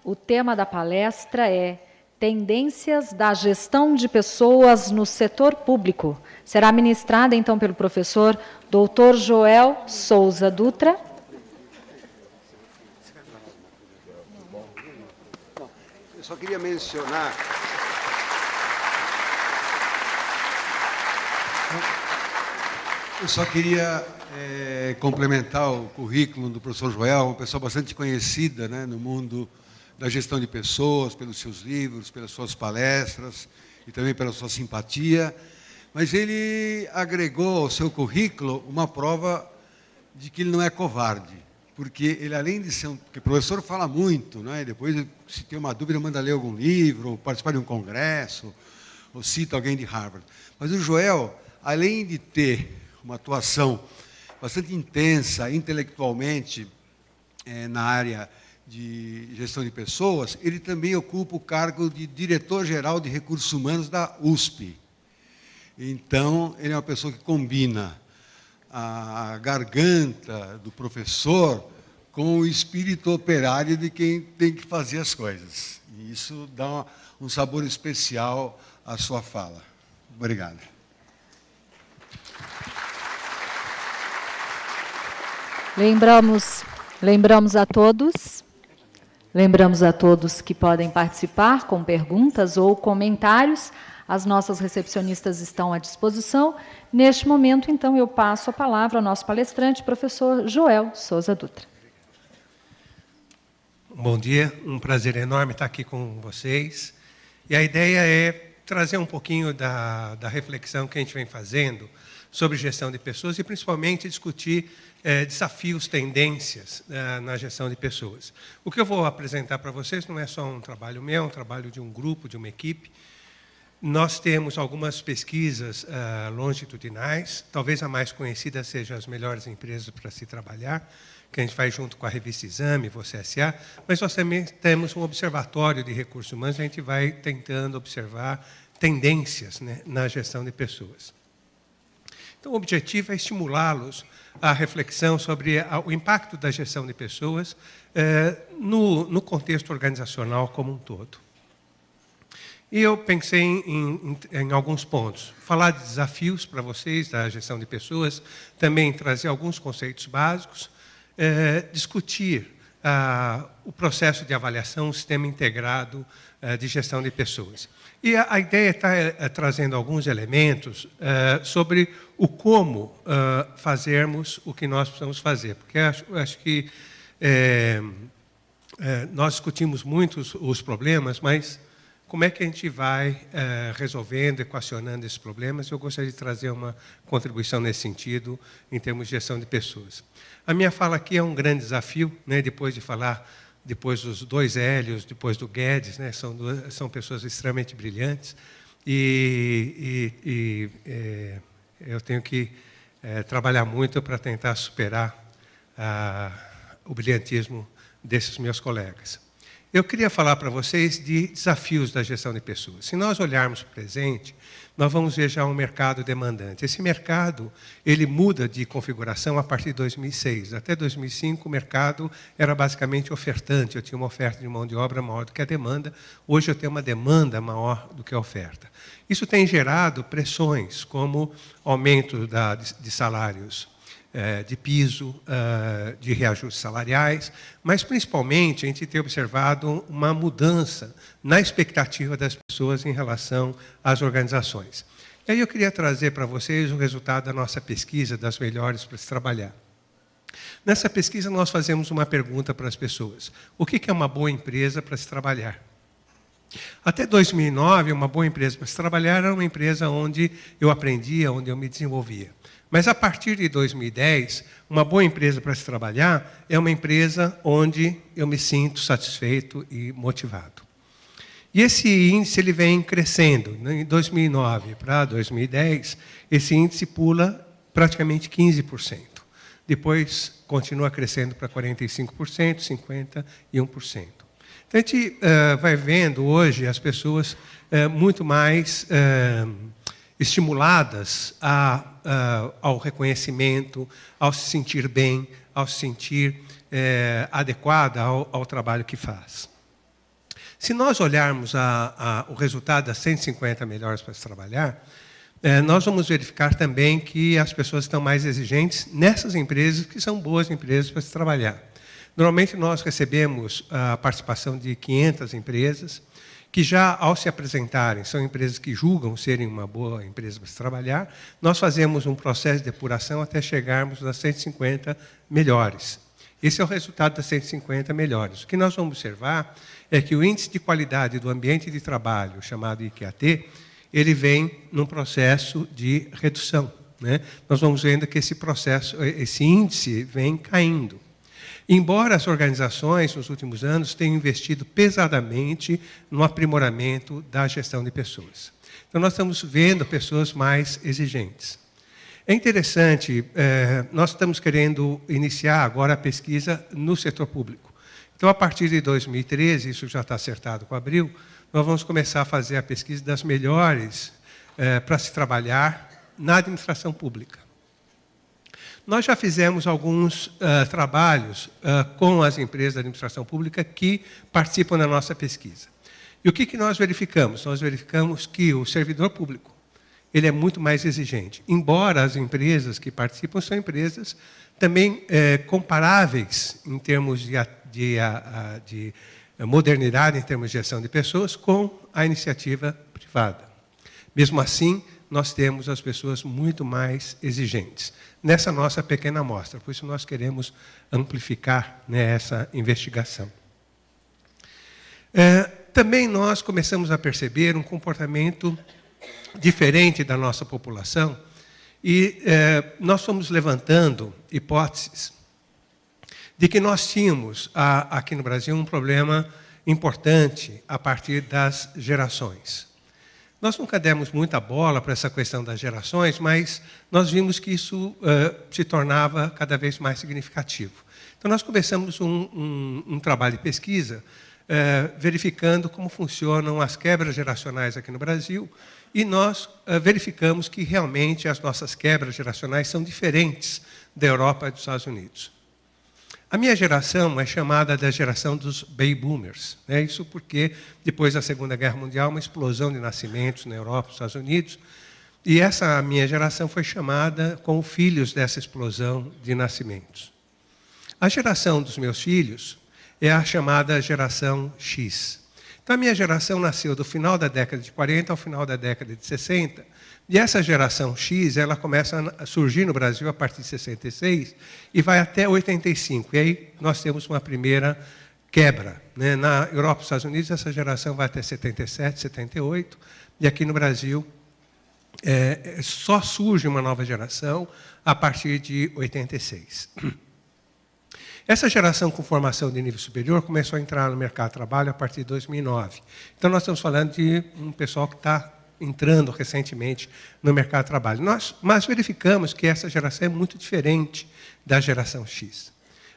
O tema da palestra é Tendências da Gestão de Pessoas no Setor Público. Será ministrada, então, pelo professor Dr. Joel Souza Dutra. Eu só queria mencionar... Eu só queria complementar o currículo do professor Joel, uma pessoa bastante conhecida, né, no mundo da gestão de pessoas, pelos seus livros, pelas suas palestras e também pela sua simpatia. Mas ele agregou ao seu currículo uma prova de que ele não é covarde. Porque ele, além de ser porque o professor fala muito, né, e depois, se tem uma dúvida, manda ler algum livro, ou participar de um congresso, ou cita alguém de Harvard. Mas o Joel, além de ter uma atuação bastante intensa intelectualmente na área de gestão de pessoas, ele também ocupa o cargo de diretor-geral de recursos humanos da USP. Então, ele é uma pessoa que combina a garganta do professor com o espírito operário de quem tem que fazer as coisas. E isso dá um sabor especial à sua fala. Obrigado. Lembramos a todos que podem participar com perguntas ou comentários. As nossas recepcionistas estão à disposição. Neste momento, então, eu passo a palavra ao nosso palestrante, professor Joel Souza Dutra. Bom dia, um prazer enorme estar aqui com vocês. E a ideia é trazer um pouquinho da reflexão que a gente vem fazendo sobre gestão de pessoas e, principalmente, discutir desafios, tendências na gestão de pessoas. O que eu vou apresentar para vocês não é só um trabalho meu, é um trabalho de um grupo, de uma equipe. Nós temos algumas pesquisas longitudinais, talvez a mais conhecida seja as melhores empresas para se trabalhar, que a gente faz junto com a revista Exame, você SA, mas nós também temos um observatório de recursos humanos, a gente vai tentando observar tendências, né, na gestão de pessoas. Então, o objetivo é estimulá-los à reflexão sobre o impacto da gestão de pessoas no contexto organizacional como um todo. E eu pensei em alguns pontos. Falar de desafios para vocês da gestão de pessoas, também trazer alguns conceitos básicos, discutir o processo de avaliação, o sistema integrado de gestão de pessoas. E a ideia está trazendo alguns elementos sobre o como fazermos o que nós precisamos fazer. Porque acho que nós discutimos muito os problemas, mas como é que a gente vai resolvendo, equacionando esses problemas? Eu gostaria de trazer uma contribuição nesse sentido, em termos de gestão de pessoas. A minha fala aqui é um grande desafio, né, depois de falar, depois dos dois Hélios, depois do Guedes, né, são pessoas extremamente brilhantes, e eu tenho que trabalhar muito para tentar superar o brilhantismo desses meus colegas. Eu queria falar para vocês de desafios da gestão de pessoas. Se nós olharmos para o presente, nós vamos ver já um mercado demandante. Esse mercado, ele muda de configuração a partir de 2006. Até 2005, o mercado era basicamente ofertante. Eu tinha uma oferta de mão de obra maior do que a demanda. Hoje eu tenho uma demanda maior do que a oferta. Isso tem gerado pressões, como aumento de salários de piso, de reajustes salariais, mas, principalmente, a gente tem observado uma mudança na expectativa das pessoas em relação às organizações. E aí eu queria trazer para vocês o resultado da nossa pesquisa das melhores para se trabalhar. Nessa pesquisa, nós fazemos uma pergunta para as pessoas. O que é uma boa empresa para se trabalhar? Até 2009, uma boa empresa para se trabalhar era uma empresa onde eu aprendia, onde eu me desenvolvia. Mas, a partir de 2010, uma boa empresa para se trabalhar é uma empresa onde eu me sinto satisfeito e motivado. E esse índice ele vem crescendo. Em 2009 para 2010, esse índice pula praticamente 15%. Depois, continua crescendo para 45%, 50% e 1%. Então, a gente vai vendo hoje as pessoas muito mais estimuladas ao reconhecimento, ao se sentir bem, ao se sentir adequada ao trabalho que faz. Se nós olharmos o resultado das 150 melhores para se trabalhar, nós vamos verificar também que as pessoas estão mais exigentes nessas empresas que são boas empresas para se trabalhar. Normalmente, nós recebemos a participação de 500 empresas, que já, ao se apresentarem, são empresas que julgam serem uma boa empresa para se trabalhar. Nós fazemos um processo de depuração até chegarmos às 150 melhores. Esse é o resultado das 150 melhores. O que nós vamos observar é que o índice de qualidade do ambiente de trabalho, chamado IQAT, ele vem num processo de redução, né? Nós vamos vendo que esse índice vem caindo. Embora as organizações, nos últimos anos, tenham investido pesadamente no aprimoramento da gestão de pessoas. Então, nós estamos vendo pessoas mais exigentes. É interessante, nós estamos querendo iniciar agora a pesquisa no setor público. Então, a partir de 2013, isso já está acertado com abril, nós vamos começar a fazer a pesquisa das melhores para se trabalhar na administração pública. Nós já fizemos alguns trabalhos com as empresas da administração pública que participam da nossa pesquisa. E o que nós verificamos? Nós verificamos que o servidor público ele é muito mais exigente. Embora as empresas que participam são empresas também comparáveis em termos de modernidade, em termos de gestão de pessoas, com a iniciativa privada. Mesmo assim, nós temos as pessoas muito mais exigentes nessa nossa pequena amostra. Por isso, nós queremos amplificar, né, essa investigação. Também nós começamos a perceber um comportamento diferente da nossa população e nós fomos levantando hipóteses de que nós tínhamos aqui no Brasil um problema importante a partir das gerações. Nós nunca demos muita bola para essa questão das gerações, mas nós vimos que isso se tornava cada vez mais significativo. Então, nós começamos um trabalho de pesquisa verificando como funcionam as quebras geracionais aqui no Brasil e nós verificamos que realmente as nossas quebras geracionais são diferentes da Europa e dos Estados Unidos. A minha geração é chamada da geração dos baby boomers, né? Isso porque, depois da Segunda Guerra Mundial, uma explosão de nascimentos na Europa e nos Estados Unidos, e essa minha geração foi chamada como filhos dessa explosão de nascimentos. A geração dos meus filhos é a chamada geração X. Então, a minha geração nasceu do final da década de 40 ao final da década de 60, e essa geração X, ela começa a surgir no Brasil a partir de 66 e vai até 85. E aí nós temos uma primeira quebra, né? Na Europa e nos Estados Unidos, essa geração vai até 77, 78, e aqui no Brasil só surge uma nova geração a partir de 86. Essa geração com formação de nível superior começou a entrar no mercado de trabalho a partir de 2009. Então, nós estamos falando de um pessoal que está entrando recentemente no mercado de trabalho. Mas verificamos que essa geração é muito diferente da geração X.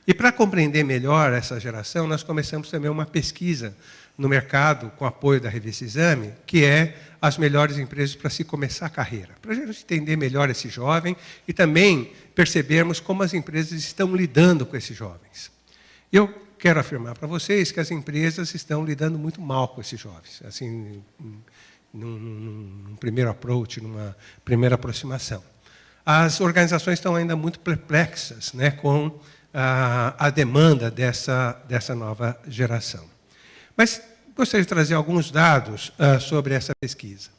E para compreender melhor essa geração, nós começamos também uma pesquisa no mercado, com apoio da revista Exame, que é as melhores empresas para se começar a carreira. Para a gente entender melhor esse jovem e também percebermos como as empresas estão lidando com esses jovens. Eu quero afirmar para vocês que as empresas estão lidando muito mal com esses jovens. Assim, num primeiro approach, numa primeira aproximação. As organizações estão ainda muito perplexas, né, com a demanda dessa nova geração. Mas gostaria de trazer alguns dados sobre essa pesquisa.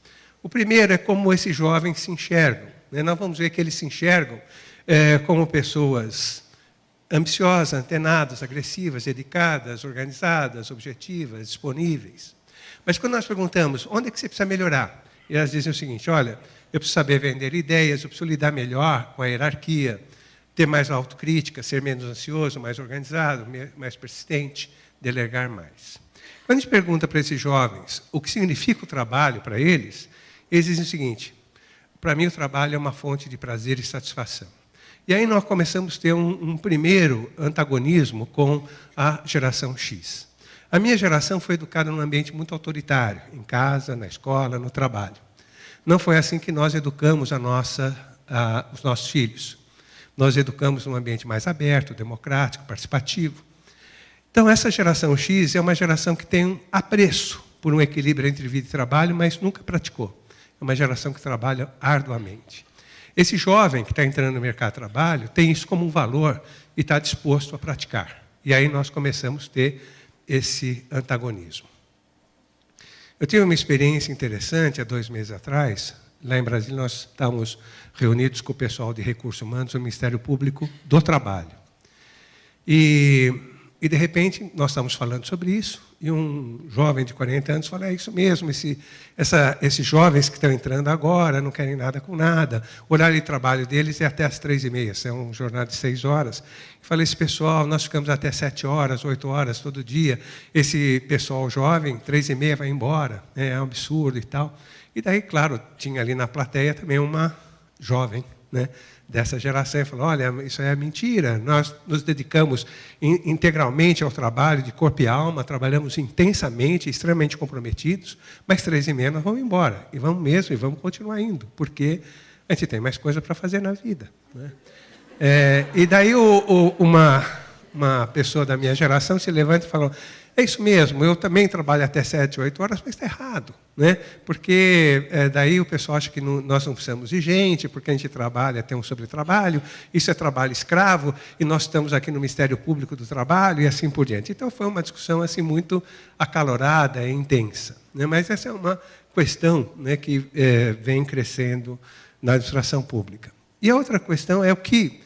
O primeiro é como esses jovens se enxergam, né? Nós vamos ver que eles se enxergam como pessoas ambiciosas, antenadas, agressivas, dedicadas, organizadas, objetivas, disponíveis. Mas quando nós perguntamos, onde é que você precisa melhorar? E elas dizem o seguinte, olha, eu preciso saber vender ideias, eu preciso lidar melhor com a hierarquia, ter mais autocrítica, ser menos ansioso, mais organizado, mais persistente, delegar mais. Quando a gente pergunta para esses jovens o que significa o trabalho para eles, eles dizem o seguinte, para mim o trabalho é uma fonte de prazer e satisfação. E aí nós começamos a ter um primeiro antagonismo com a geração X. A minha geração foi educada num ambiente muito autoritário, em casa, na escola, no trabalho. Não foi assim que nós educamos os nossos filhos. Nós educamos num ambiente mais aberto, democrático, participativo. Então, essa geração X é uma geração que tem um apreço por um equilíbrio entre vida e trabalho, mas nunca praticou. É uma geração que trabalha arduamente. Esse jovem que está entrando no mercado de trabalho tem isso como um valor e está disposto a praticar. E aí nós começamos a ter esse antagonismo. Eu tive uma experiência interessante há 2 meses atrás. Lá em Brasília, nós estávamos reunidos com o pessoal de Recursos Humanos do Ministério Público do Trabalho. E de repente, nós estávamos falando sobre isso, e um jovem de 40 anos falou, é isso mesmo, esses jovens que estão entrando agora, não querem nada com nada, o horário de trabalho deles é até às 3h30, é um jornal de 6 horas. Eu falei, esse pessoal, nós ficamos até 7 horas, 8 horas todo dia, esse pessoal jovem, 3h30 vai embora, é um absurdo e tal. E daí, claro, tinha ali na plateia também uma jovem, né, dessa geração, e falou, olha, isso é mentira, nós nos dedicamos integralmente ao trabalho de corpo e alma, trabalhamos intensamente, extremamente comprometidos, mas 3h30 nós vamos embora, e vamos mesmo, e vamos continuar indo, porque a gente tem mais coisa para fazer na vida. Né? E daí uma pessoa da minha geração se levanta e falou, é isso mesmo, eu também trabalho até 7, 8 horas, mas está errado. Né? Porque daí o pessoal acha que nós não precisamos de gente, porque a gente trabalha, tem um sobretrabalho, isso é trabalho escravo, e nós estamos aqui no Ministério Público do Trabalho, e assim por diante. Então, foi uma discussão assim, muito acalorada e intensa. Né? Mas essa é uma questão, né, que vem crescendo na administração pública. E a outra questão é o que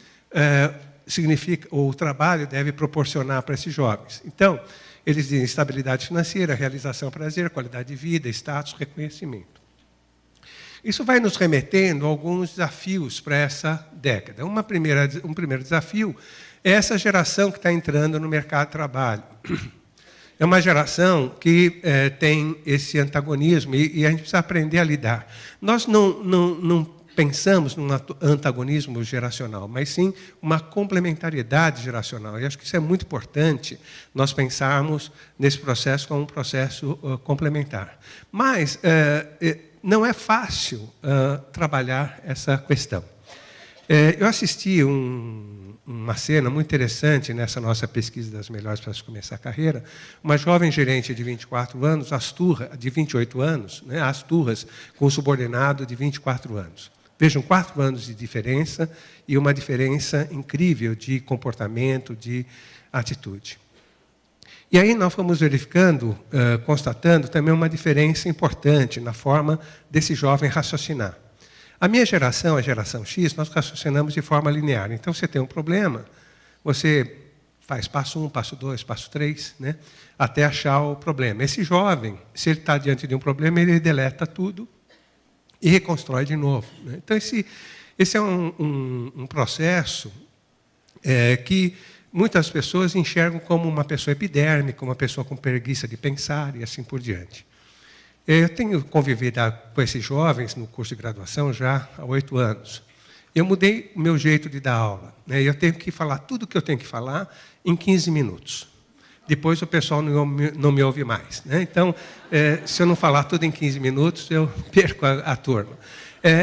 significa, o trabalho deve proporcionar para esses jovens. Então, eles dizem estabilidade financeira, realização, prazer, qualidade de vida, status, reconhecimento. Isso vai nos remetendo a alguns desafios para essa década. Um primeiro desafio é essa geração que está entrando no mercado de trabalho. É uma geração que tem esse antagonismo e a gente precisa aprender a lidar. Nós não pensamos num antagonismo geracional, mas sim uma complementariedade geracional. E acho que isso é muito importante, nós pensarmos nesse processo como um processo complementar. Mas não é fácil trabalhar essa questão. Eu assisti uma cena muito interessante nessa nossa pesquisa das melhores para começar a carreira. Uma jovem gerente de 24 anos, de 28 anos, né, às turras, com um subordinado de 24 anos. Vejam, 4 anos de diferença e uma diferença incrível de comportamento, de atitude. E aí nós fomos verificando, constatando também uma diferença importante na forma desse jovem raciocinar. A minha geração, a geração X, nós raciocinamos de forma linear. Então, você tem um problema, você faz passo 1, passo 2, passo 3, né, até achar o problema. Esse jovem, se ele está diante de um problema, ele deleta tudo e reconstrói de novo. Né? Então, esse é um processo que muitas pessoas enxergam como uma pessoa epidérmica, uma pessoa com preguiça de pensar e assim por diante. Eu tenho convivido com esses jovens no curso de graduação já há 8 anos. Eu mudei o meu jeito de dar aula. Né? Eu tenho que falar tudo o que eu tenho que falar em 15 minutos. Depois o pessoal não me ouve mais. Né? Então, se eu não falar tudo em 15 minutos, eu perco a turma.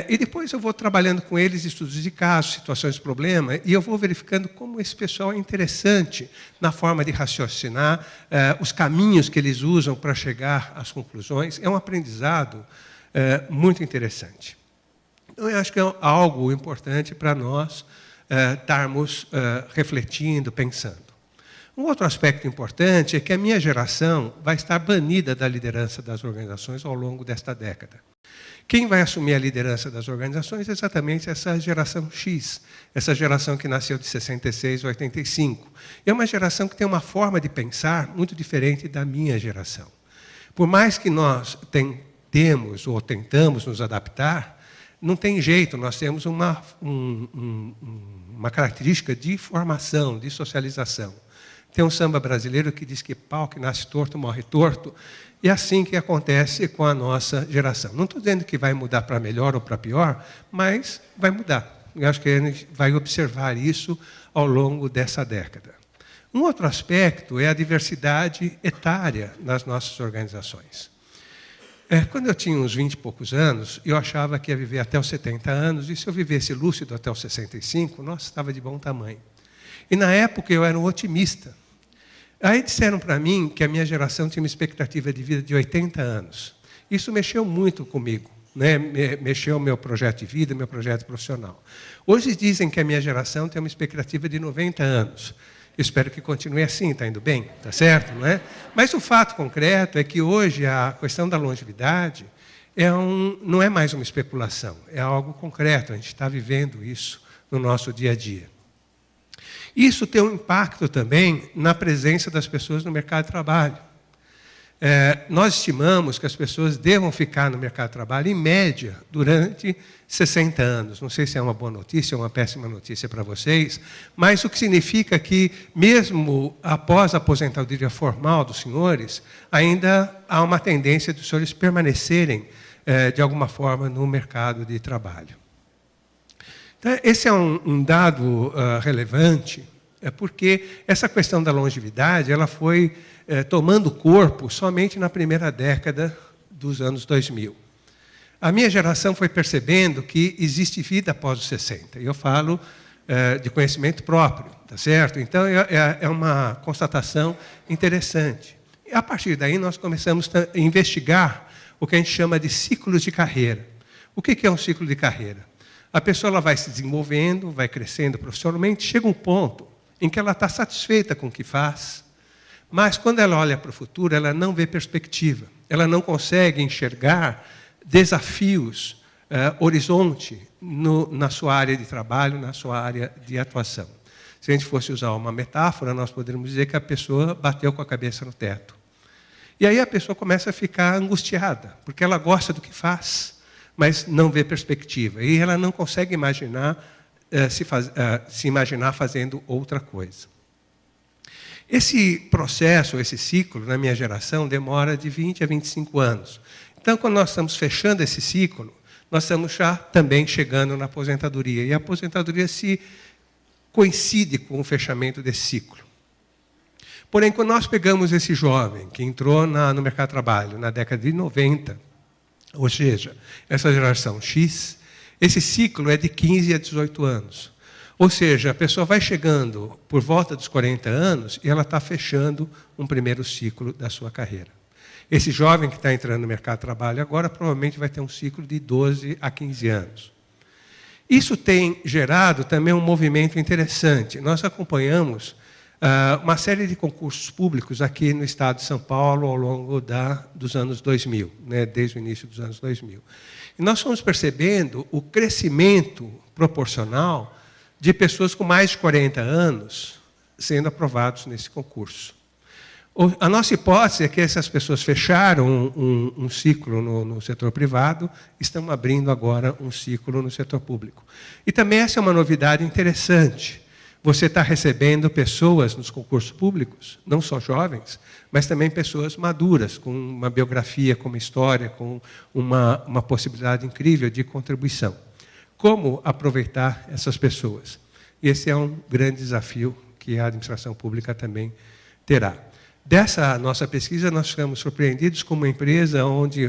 E depois eu vou trabalhando com eles estudos de caso, situações de problema, e eu vou verificando como esse pessoal é interessante na forma de raciocinar, os caminhos que eles usam para chegar às conclusões. É um aprendizado muito interessante. Então, eu acho que é algo importante para nós estarmos refletindo, pensando. Um outro aspecto importante é que a minha geração vai estar banida da liderança das organizações ao longo desta década. Quem vai assumir a liderança das organizações é exatamente essa geração X, essa geração que nasceu de 66 a 85. É uma geração que tem uma forma de pensar muito diferente da minha geração. Por mais que nós temos ou tentamos nos adaptar, não tem jeito, nós temos uma característica de formação, de socialização. Tem um samba brasileiro que diz que pau que nasce torto, morre torto. E é assim que acontece com a nossa geração. Não estou dizendo que vai mudar para melhor ou para pior, mas vai mudar. Eu acho que a gente vai observar isso ao longo dessa década. Um outro aspecto é a diversidade etária nas nossas organizações. Quando eu tinha uns 20 e poucos anos, eu achava que ia viver até os 70 anos, e se eu vivesse lúcido até os 65, nossa, estava de bom tamanho. E na época eu era um otimista. Aí disseram para mim que a minha geração tinha uma expectativa de vida de 80 anos. Isso mexeu muito comigo, né? Mexeu o meu projeto de vida, meu projeto profissional. Hoje dizem que a minha geração tem uma expectativa de 90 anos. Espero que continue assim, está indo bem, está certo, não é? Mas o fato concreto é que hoje a questão da longevidade não é mais uma especulação, é algo concreto, a gente está vivendo isso no nosso dia a dia. Isso tem um impacto também na presença das pessoas no mercado de trabalho. Nós estimamos que as pessoas devam ficar no mercado de trabalho, em média, durante 60 anos. Não sei se é uma boa notícia ou uma péssima notícia para vocês, mas o que significa que, mesmo após a aposentadoria formal dos senhores, ainda há uma tendência dos senhores permanecerem, de alguma forma, no mercado de trabalho. Então, esse é um dado relevante, porque essa questão da longevidade ela foi tomando corpo somente na primeira década dos anos 2000. A minha geração foi percebendo que existe vida após os 60. E eu falo de conhecimento próprio, tá certo? Então, é uma constatação interessante. E, a partir daí, nós começamos a investigar o que a gente chama de ciclos de carreira. O que é um ciclo de carreira? A pessoa ela vai se desenvolvendo, vai crescendo profissionalmente, chega um ponto em que ela está satisfeita com o que faz, mas quando ela olha para o futuro, ela não vê perspectiva, ela não consegue enxergar desafios, horizonte na sua área de trabalho, na sua área de atuação. Se a gente fosse usar uma metáfora, nós poderíamos dizer que a pessoa bateu com a cabeça no teto. E aí a pessoa começa a ficar angustiada, porque ela gosta do que faz, mas não vê perspectiva. E ela não consegue imaginar, se imaginar fazendo outra coisa. Esse processo, esse ciclo, na minha geração, demora de 20 a 25 anos. Então, quando nós estamos fechando esse ciclo, nós estamos já também chegando na aposentadoria. E a aposentadoria coincide com o fechamento desse ciclo. Porém, quando nós pegamos esse jovem que entrou no mercado de trabalho na década de 90, ou seja, essa geração X, esse ciclo é de 15 a 18 anos. Ou seja, a pessoa vai chegando por volta dos 40 anos e ela está fechando um primeiro ciclo da sua carreira. Esse jovem que está entrando no mercado de trabalho agora provavelmente vai ter um ciclo de 12 a 15 anos. Isso tem gerado também um movimento interessante. Nós acompanhamos uma série de concursos públicos aqui no estado de São Paulo ao longo dos anos 2000, né, desde o início dos anos 2000. E nós fomos percebendo o crescimento proporcional de pessoas com mais de 40 anos sendo aprovados nesse concurso. A nossa hipótese é que essas pessoas fecharam um ciclo no setor privado, estão abrindo agora um ciclo no setor público. E também essa é uma novidade interessante. Você está recebendo pessoas nos concursos públicos, não só jovens, mas também pessoas maduras, com uma biografia, com uma história, com uma possibilidade incrível de contribuição. Como aproveitar essas pessoas? E esse é um grande desafio que a administração pública também terá. Dessa nossa pesquisa, nós ficamos surpreendidos com uma empresa,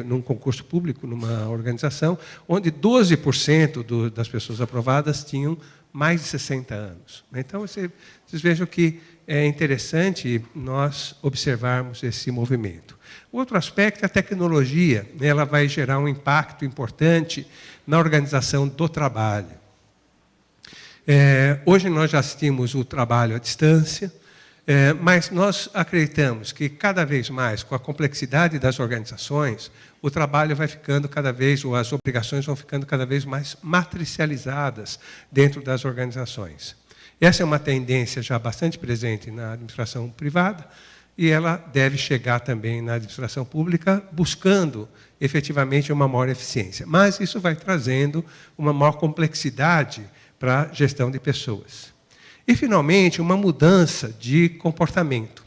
num concurso público, numa organização, onde 12% das pessoas aprovadas tinham mais de 60 anos. Então, vocês vejam que é interessante nós observarmos esse movimento. Outro aspecto é a tecnologia. Ela vai gerar um impacto importante na organização do trabalho. Hoje nós já assistimos o trabalho à distância, mas nós acreditamos que cada vez mais, com a complexidade das organizações, o trabalho vai ficando cada vez, ou as obrigações vão ficando cada vez mais matricializadas dentro das organizações. Essa é uma tendência já bastante presente na administração privada e ela deve chegar também na administração pública, buscando efetivamente uma maior eficiência. Mas isso vai trazendo uma maior complexidade para a gestão de pessoas. E, finalmente, uma mudança de comportamento.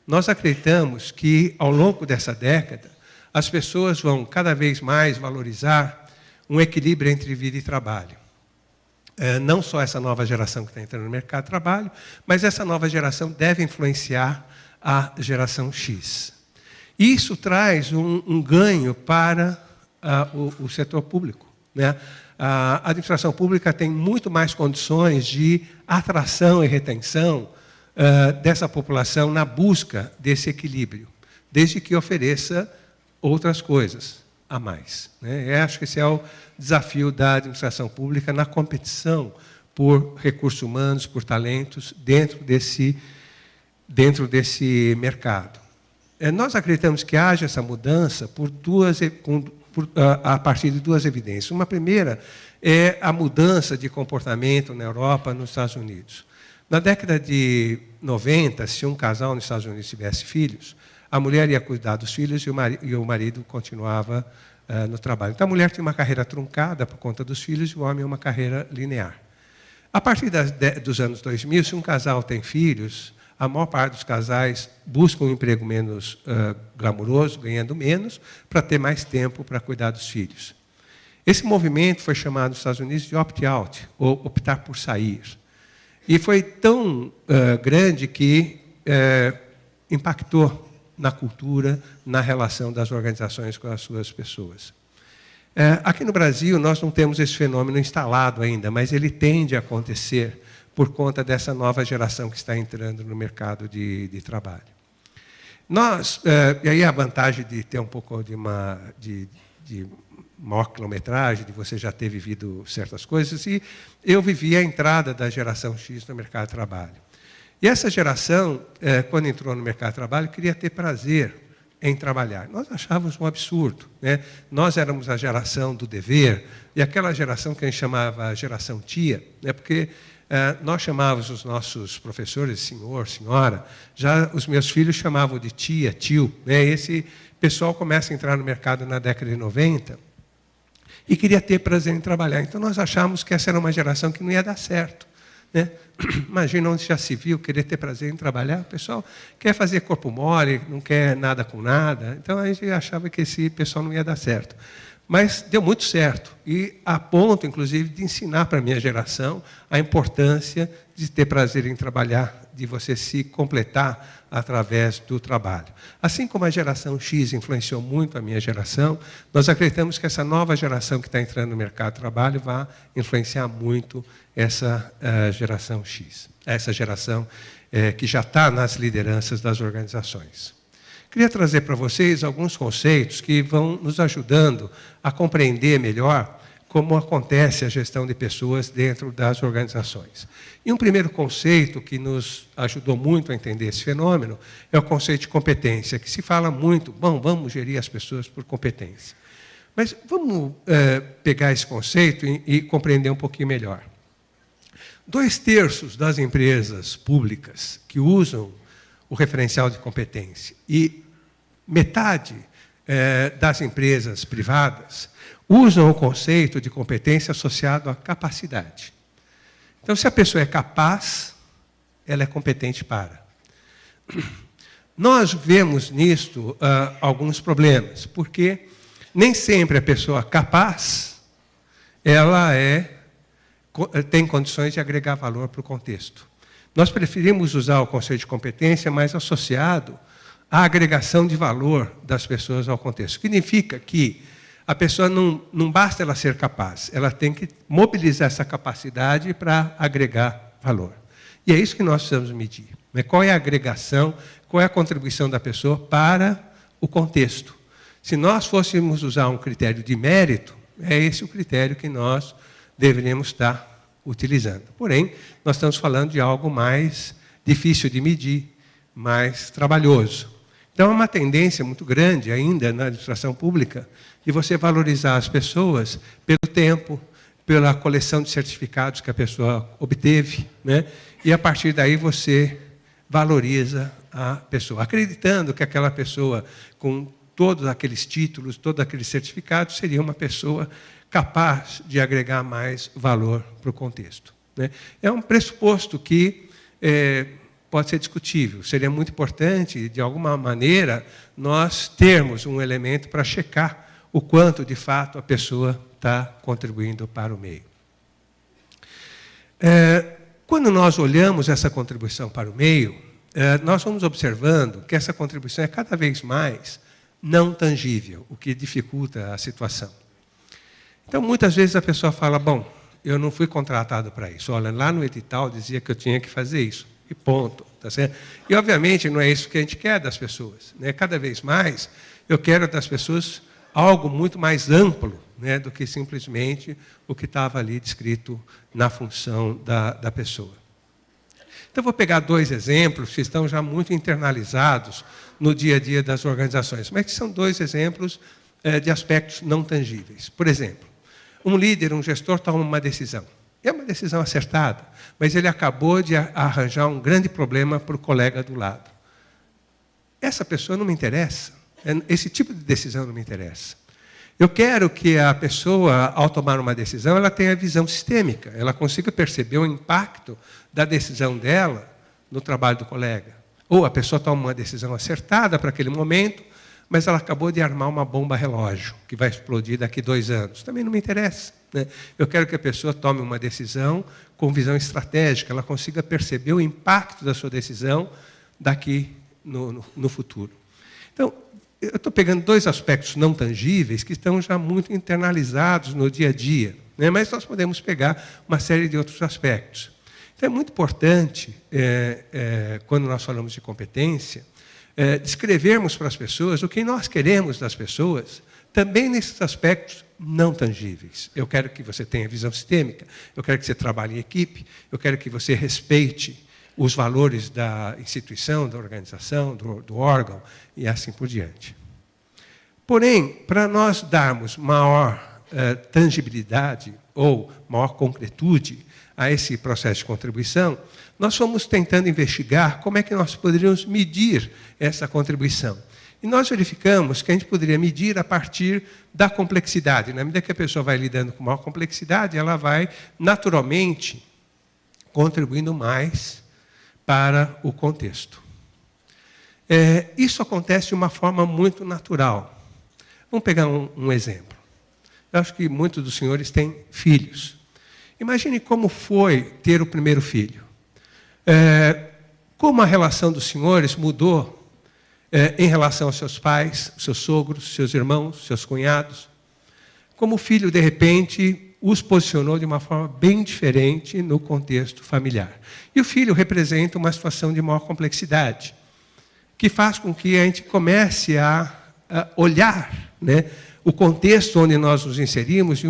Nós acreditamos que, ao longo dessa década, as pessoas vão cada vez mais valorizar um equilíbrio entre vida e trabalho. Não só essa nova geração que está entrando no mercado de trabalho, mas essa nova geração deve influenciar a geração X. Isso traz um ganho para o setor público, né? A administração pública tem muito mais condições de atração e retenção dessa população na busca desse equilíbrio, desde que ofereça outras coisas a mais, né? Eu acho que esse é o desafio da administração pública na competição por recursos humanos, por talentos, dentro desse mercado. Nós acreditamos que haja essa mudança a partir de duas evidências. Uma primeira é a mudança de comportamento na Europa, nos Estados Unidos. Na década de 90, se um casal nos Estados Unidos tivesse filhos, a mulher ia cuidar dos filhos e o marido continuava no trabalho. Então, a mulher tinha uma carreira truncada por conta dos filhos e o homem uma carreira linear. A partir dos anos 2000, se um casal tem filhos, a maior parte dos casais busca um emprego menos glamuroso, ganhando menos, para ter mais tempo para cuidar dos filhos. Esse movimento foi chamado nos Estados Unidos de opt-out, ou optar por sair. E foi tão grande que impactou na cultura, na relação das organizações com as suas pessoas. Aqui no Brasil, nós não temos esse fenômeno instalado ainda, mas ele tende a acontecer por conta dessa nova geração que está entrando no mercado de trabalho. E aí a vantagem de ter um pouco de maior quilometragem, de você já ter vivido certas coisas, e eu vivi a entrada da geração X no mercado de trabalho. E essa geração, quando entrou no mercado de trabalho, queria ter prazer em trabalhar. Nós achávamos um absurdo, né? Nós éramos a geração do dever, e aquela geração que a gente chamava a geração tia, né? Porque nós chamávamos os nossos professores de senhor, senhora, já os meus filhos chamavam de tia, tio, né? Esse pessoal começa a entrar no mercado na década de 90 e queria ter prazer em trabalhar. Então, nós achávamos que essa era uma geração que não ia dar certo, né? Imagina onde já se viu querer ter prazer em trabalhar. O pessoal quer fazer corpo mole, não quer nada com nada. Então, a gente achava que esse pessoal não ia dar certo. Mas deu muito certo, e a ponto, inclusive, de ensinar para a minha geração a importância de ter prazer em trabalhar, de você se completar através do trabalho. Assim como a geração X influenciou muito a minha geração, nós acreditamos que essa nova geração que está entrando no mercado de trabalho vai influenciar muito essa geração X, essa geração que já está nas lideranças das organizações. Queria trazer para vocês alguns conceitos que vão nos ajudando a compreender melhor como acontece a gestão de pessoas dentro das organizações. E um primeiro conceito que nos ajudou muito a entender esse fenômeno é o conceito de competência, que se fala muito, bom, vamos gerir as pessoas por competência. Mas vamos pegar esse conceito e compreender um pouquinho melhor. 2/3 das empresas públicas que usam o referencial de competência e metade das empresas privadas usam o conceito de competência associado à capacidade. Então, se a pessoa é capaz, ela é competente para. Nós vemos nisto alguns problemas, porque nem sempre a pessoa capaz ela tem condições de agregar valor para o contexto. Nós preferimos usar o conceito de competência mais associado à agregação de valor das pessoas ao contexto. Significa que a pessoa não basta ela ser capaz, ela tem que mobilizar essa capacidade para agregar valor. E é isso que nós precisamos medir. Né? Qual é a agregação, qual é a contribuição da pessoa para o contexto. Se nós fôssemos usar um critério de mérito, é esse o critério que nós deveríamos estar utilizando. Porém, nós estamos falando de algo mais difícil de medir, mais trabalhoso. Então, é uma tendência muito grande ainda na administração pública de você valorizar as pessoas pelo tempo, pela coleção de certificados que a pessoa obteve, né? E, a partir daí, você valoriza a pessoa, acreditando que aquela pessoa, com todos aqueles títulos, todos aqueles certificados, seria uma pessoa capaz de agregar mais valor para o contexto. Né? É um pressuposto que pode ser discutível. Seria muito importante, de alguma maneira, nós termos um elemento para checar o quanto, de fato, a pessoa está contribuindo para o meio. Quando nós olhamos essa contribuição para o meio, nós vamos observando que essa contribuição é cada vez mais não tangível, o que dificulta a situação. Então, muitas vezes a pessoa fala, bom, eu não fui contratado para isso. Olha, lá no edital dizia que eu tinha que fazer isso. e ponto. Tá certo? E, obviamente, não é isso que a gente quer das pessoas, né? Cada vez mais, eu quero das pessoas algo muito mais amplo, né, do que simplesmente o que estava ali descrito na função da pessoa. Então, vou pegar 2 exemplos que estão já muito internalizados no dia a dia das organizações, mas que são 2 exemplos de aspectos não tangíveis. Por exemplo, um líder, um gestor toma uma decisão. É uma decisão acertada, mas ele acabou de arranjar um grande problema para o colega do lado. Essa pessoa não me interessa. Esse tipo de decisão não me interessa. Eu quero que a pessoa, ao tomar uma decisão, ela tenha visão sistêmica, ela consiga perceber o impacto da decisão dela no trabalho do colega. Ou a pessoa toma uma decisão acertada para aquele momento, mas ela acabou de armar uma bomba relógio, que vai explodir daqui a 2 anos. Também não me interessa, né? Eu quero que a pessoa tome uma decisão com visão estratégica, ela consiga perceber o impacto da sua decisão daqui no futuro. Então, eu estou pegando 2 aspectos não tangíveis que estão já muito internalizados no dia a dia, né? Mas nós podemos pegar uma série de outros aspectos. Então, é muito importante, quando nós falamos de competência, descrevermos para as pessoas o que nós queremos das pessoas, também nesses aspectos não tangíveis. Eu quero que você tenha visão sistêmica, eu quero que você trabalhe em equipe, eu quero que você respeite os valores da instituição, da organização, do órgão, e assim por diante. Porém, para nós darmos maior tangibilidade ou maior concretude a esse processo de contribuição, nós fomos tentando investigar como é que nós poderíamos medir essa contribuição. E nós verificamos que a gente poderia medir a partir da complexidade. Na medida que a pessoa vai lidando com maior complexidade, ela vai, naturalmente, contribuindo mais para o contexto. Isso acontece de uma forma muito natural. Vamos pegar um exemplo. Eu acho que muitos dos senhores têm filhos. Imagine como foi ter o primeiro filho. Como a relação dos senhores mudou em relação aos seus pais, seus sogros, seus irmãos, seus cunhados. Como o filho, de repente, os posicionou de uma forma bem diferente no contexto familiar. E o filho representa uma situação de maior complexidade, que faz com que a gente comece a olhar, né, o contexto onde nós nos inserimos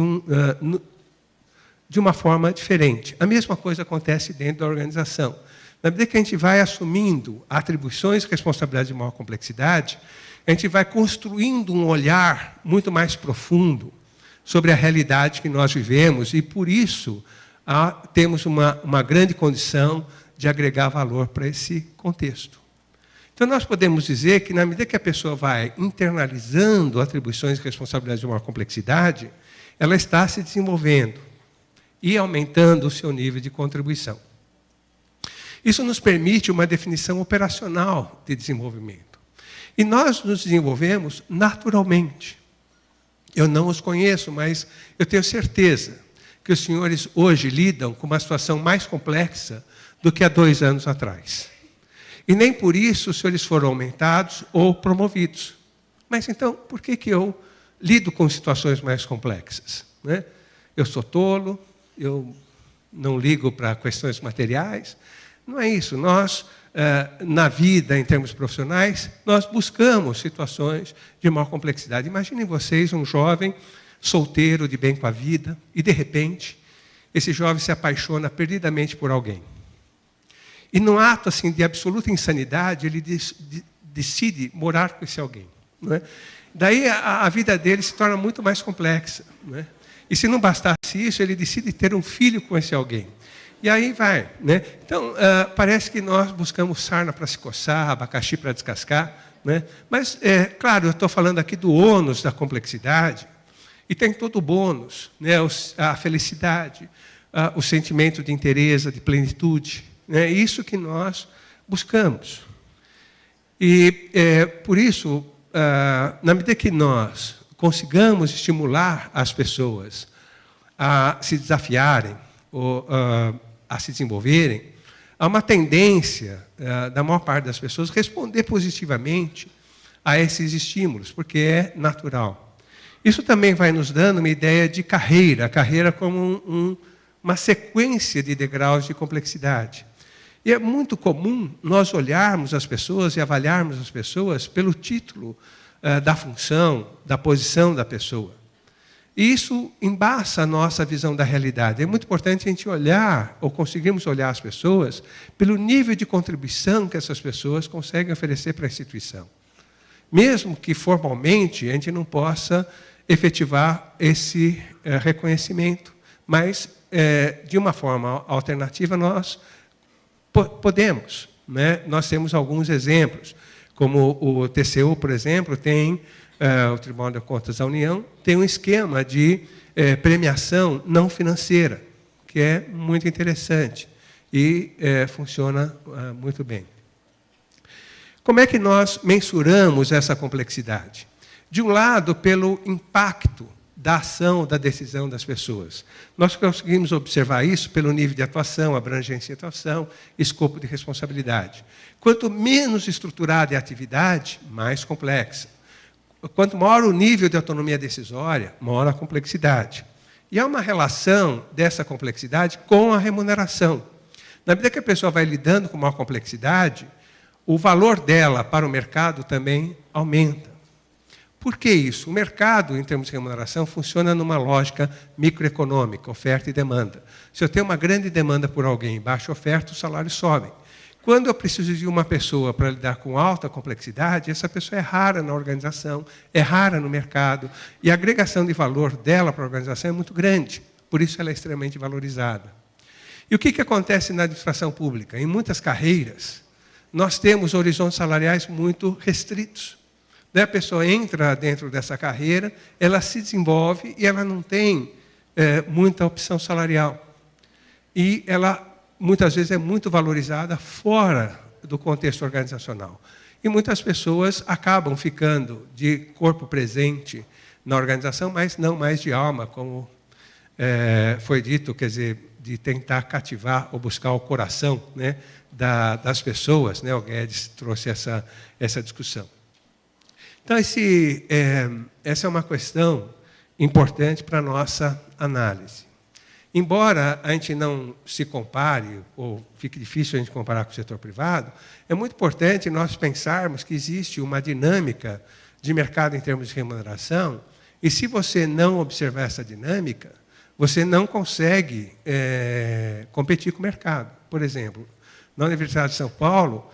de uma forma diferente. A mesma coisa acontece dentro da organização. Na medida que a gente vai assumindo atribuições e responsabilidades de maior complexidade, a gente vai construindo um olhar muito mais profundo sobre a realidade que nós vivemos e, por isso, temos uma grande condição de agregar valor para esse contexto. Então, nós podemos dizer que, na medida que a pessoa vai internalizando atribuições e responsabilidades de maior complexidade, ela está se desenvolvendo e aumentando o seu nível de contribuição. Isso nos permite uma definição operacional de desenvolvimento. E nós nos desenvolvemos naturalmente. Eu não os conheço, mas eu tenho certeza que os senhores hoje lidam com uma situação mais complexa do que há 2 anos atrás. E nem por isso os senhores foram aumentados ou promovidos. Mas então, por que eu lido com situações mais complexas, né? Eu sou tolo, eu não ligo para questões materiais. Não é isso. Nós, na vida, em termos profissionais, nós buscamos situações de maior complexidade. Imaginem vocês um jovem solteiro, de bem com a vida, e, de repente, esse jovem se apaixona perdidamente por alguém. E, num ato assim, de absoluta insanidade, ele decide morar com esse alguém. Não é? Daí, a vida dele se torna muito mais complexa. Não é? E, se não bastasse isso, ele decide ter um filho com esse alguém. E aí vai, né? Então, parece que nós buscamos sarna para se coçar, abacaxi para descascar, né? Mas, claro, eu estou falando aqui do ônus da complexidade, e tem todo o bônus, né? A felicidade, o sentimento de inteireza, de plenitude, né? Isso que nós buscamos. E, por isso, na medida que nós consigamos estimular as pessoas a se desafiarem, ou a se desenvolverem, há uma tendência da maior parte das pessoas responder positivamente a esses estímulos, porque é natural. Isso também vai nos dando uma ideia de carreira, a carreira como uma sequência de degraus de complexidade. E é muito comum nós olharmos as pessoas e avaliarmos as pessoas pelo título da função, da posição da pessoa. E isso embaça a nossa visão da realidade. É muito importante a gente olhar, ou conseguirmos olhar as pessoas, pelo nível de contribuição que essas pessoas conseguem oferecer para a instituição. Mesmo que formalmente a gente não possa efetivar esse reconhecimento, mas de uma forma alternativa nós podemos. Né? Nós temos alguns exemplos, como o TCU, por exemplo, tem, o Tribunal de Contas da União, tem um esquema de premiação não financeira, que é muito interessante e funciona muito bem. Como é que nós mensuramos essa complexidade? De um lado, pelo impacto da ação, da decisão das pessoas. Nós conseguimos observar isso pelo nível de atuação, abrangência de atuação, escopo de responsabilidade. Quanto menos estruturada é a atividade, mais complexa. Quanto maior o nível de autonomia decisória, maior a complexidade. E há uma relação dessa complexidade com a remuneração. Na medida que a pessoa vai lidando com maior complexidade, o valor dela para o mercado também aumenta. Por que isso? O mercado, em termos de remuneração, funciona numa lógica microeconômica, oferta e demanda. Se eu tenho uma grande demanda por alguém e baixa oferta, os salários sobem. Quando eu preciso de uma pessoa para lidar com alta complexidade, essa pessoa é rara na organização, é rara no mercado, e a agregação de valor dela para a organização é muito grande. Por isso ela é extremamente valorizada. E o que acontece na administração pública? Em muitas carreiras, nós temos horizontes salariais muito restritos. A pessoa entra dentro dessa carreira, ela se desenvolve e ela não tem muita opção salarial. E ela, muitas vezes, é muito valorizada fora do contexto organizacional. E muitas pessoas acabam ficando de corpo presente na organização, mas não mais de alma, como foi dito, quer dizer, de tentar cativar ou buscar o coração, né, das pessoas. Né? O Guedes trouxe essa discussão. Então, essa é uma questão importante para a nossa análise. Embora a gente não se compare, ou fique difícil a gente comparar com o setor privado, é muito importante nós pensarmos que existe uma dinâmica de mercado em termos de remuneração, e se você não observar essa dinâmica, você não consegue competir com o mercado. Por exemplo, na Universidade de São Paulo,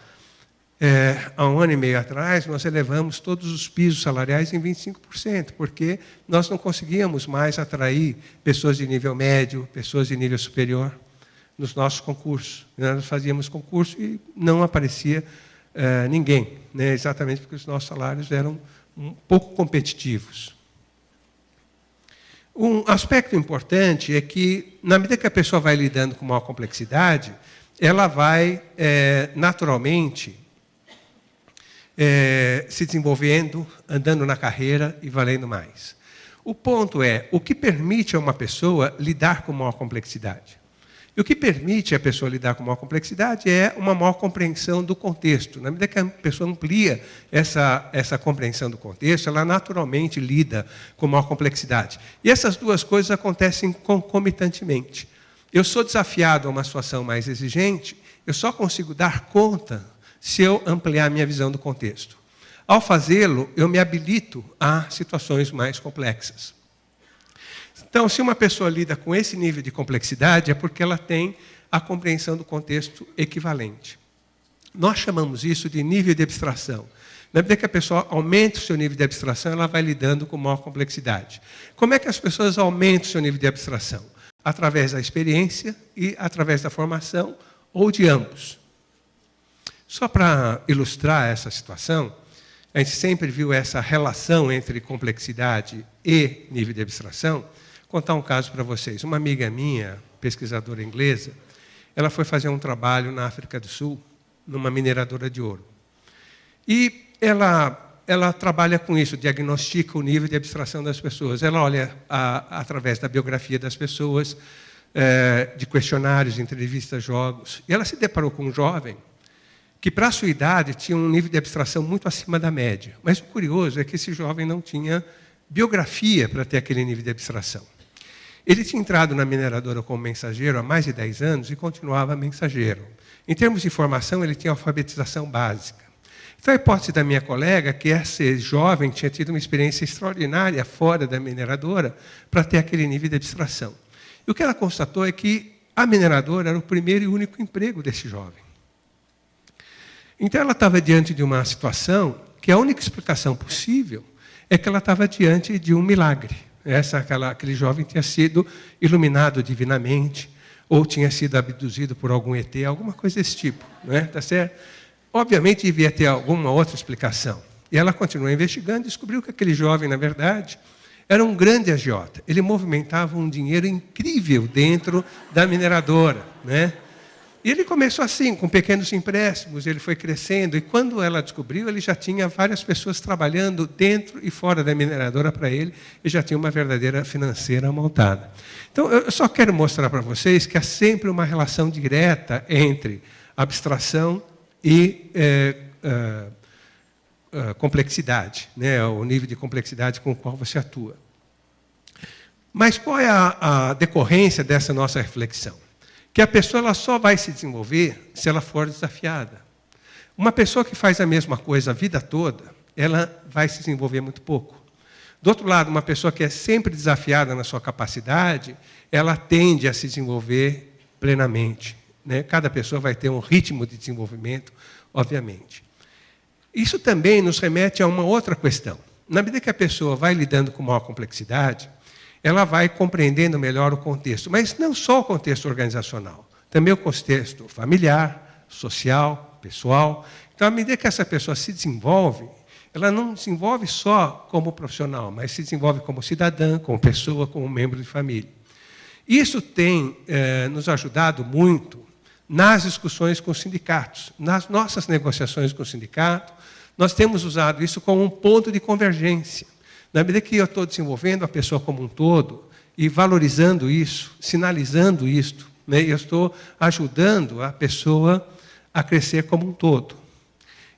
há 1 ano e meio atrás, nós elevamos todos os pisos salariais em 25%, porque nós não conseguíamos mais atrair pessoas de nível médio, pessoas de nível superior nos nossos concursos. Nós fazíamos concurso e não aparecia ninguém, né? Exatamente porque os nossos salários eram um pouco competitivos. Um aspecto importante é que, na medida que a pessoa vai lidando com maior complexidade, ela vai, naturalmente, se desenvolvendo, andando na carreira e valendo mais. O ponto é, o que permite a uma pessoa lidar com maior complexidade? E o que permite a pessoa lidar com maior complexidade é uma maior compreensão do contexto. Na medida que a pessoa amplia essa compreensão do contexto, ela naturalmente lida com maior complexidade. E essas duas coisas acontecem concomitantemente. Eu sou desafiado a uma situação mais exigente, eu só consigo dar conta se eu ampliar a minha visão do contexto. Ao fazê-lo, eu me habilito a situações mais complexas. Então, se uma pessoa lida com esse nível de complexidade, é porque ela tem a compreensão do contexto equivalente. Nós chamamos isso de nível de abstração. Na medida que a pessoa aumenta o seu nível de abstração, ela vai lidando com maior complexidade. Como é que as pessoas aumentam o seu nível de abstração? Através da experiência e através da formação, ou de ambos. Só para ilustrar essa situação, a gente sempre viu essa relação entre complexidade e nível de abstração. Vou contar um caso para vocês. Uma amiga minha, pesquisadora inglesa, ela foi fazer um trabalho na África do Sul, numa mineradora de ouro. E ela trabalha com isso, diagnostica o nível de abstração das pessoas. Ela olha através da biografia das pessoas, de questionários, entrevistas, jogos. E ela se deparou com um jovem que, para a sua idade, tinha um nível de abstração muito acima da média. Mas o curioso é que esse jovem não tinha biografia para ter aquele nível de abstração. Ele tinha entrado na mineradora como mensageiro há mais de 10 anos e continuava mensageiro. Em termos de formação, ele tinha alfabetização básica. Então, a hipótese da minha colega, que esse jovem tinha tido uma experiência extraordinária fora da mineradora para ter aquele nível de abstração. E o que ela constatou é que a mineradora era o primeiro e único emprego desse jovem. Então, ela estava diante de uma situação que a única explicação possível é que ela estava diante de um milagre. Aquele jovem tinha sido iluminado divinamente, ou tinha sido abduzido por algum ET, alguma coisa desse tipo. Não é? Tá certo? Obviamente, devia ter alguma outra explicação. E ela continuou investigando e descobriu que aquele jovem, na verdade, era um grande agiota. Ele movimentava um dinheiro incrível dentro da mineradora. Né? E ele começou assim, com pequenos empréstimos, ele foi crescendo, e quando ela descobriu, ele já tinha várias pessoas trabalhando dentro e fora da mineradora para ele, e já tinha uma verdadeira financeira montada. Então, eu só quero mostrar para vocês que há sempre uma relação direta entre abstração e complexidade, né? O nível de complexidade com o qual você atua. Mas qual é a decorrência dessa nossa reflexão? Que a pessoa ela só vai se desenvolver se ela for desafiada. Uma pessoa que faz a mesma coisa a vida toda, ela vai se desenvolver muito pouco. Do outro lado, uma pessoa que é sempre desafiada na sua capacidade, ela tende a se desenvolver plenamente. Né? Cada pessoa vai ter um ritmo de desenvolvimento, obviamente. Isso também nos remete a uma outra questão. Na medida que a pessoa vai lidando com maior complexidade, ela vai compreendendo melhor o contexto, mas não só o contexto organizacional, também o contexto familiar, social, pessoal. Então, à medida que essa pessoa se desenvolve, ela não desenvolve só como profissional, mas se desenvolve como cidadã, como pessoa, como membro de família. Isso tem nos ajudado muito nas discussões com os sindicatos. Nas nossas negociações com o sindicato, nós temos usado isso como um ponto de convergência. Na medida que eu estou desenvolvendo a pessoa como um todo e valorizando isso, sinalizando isto, né, eu estou ajudando a pessoa a crescer como um todo.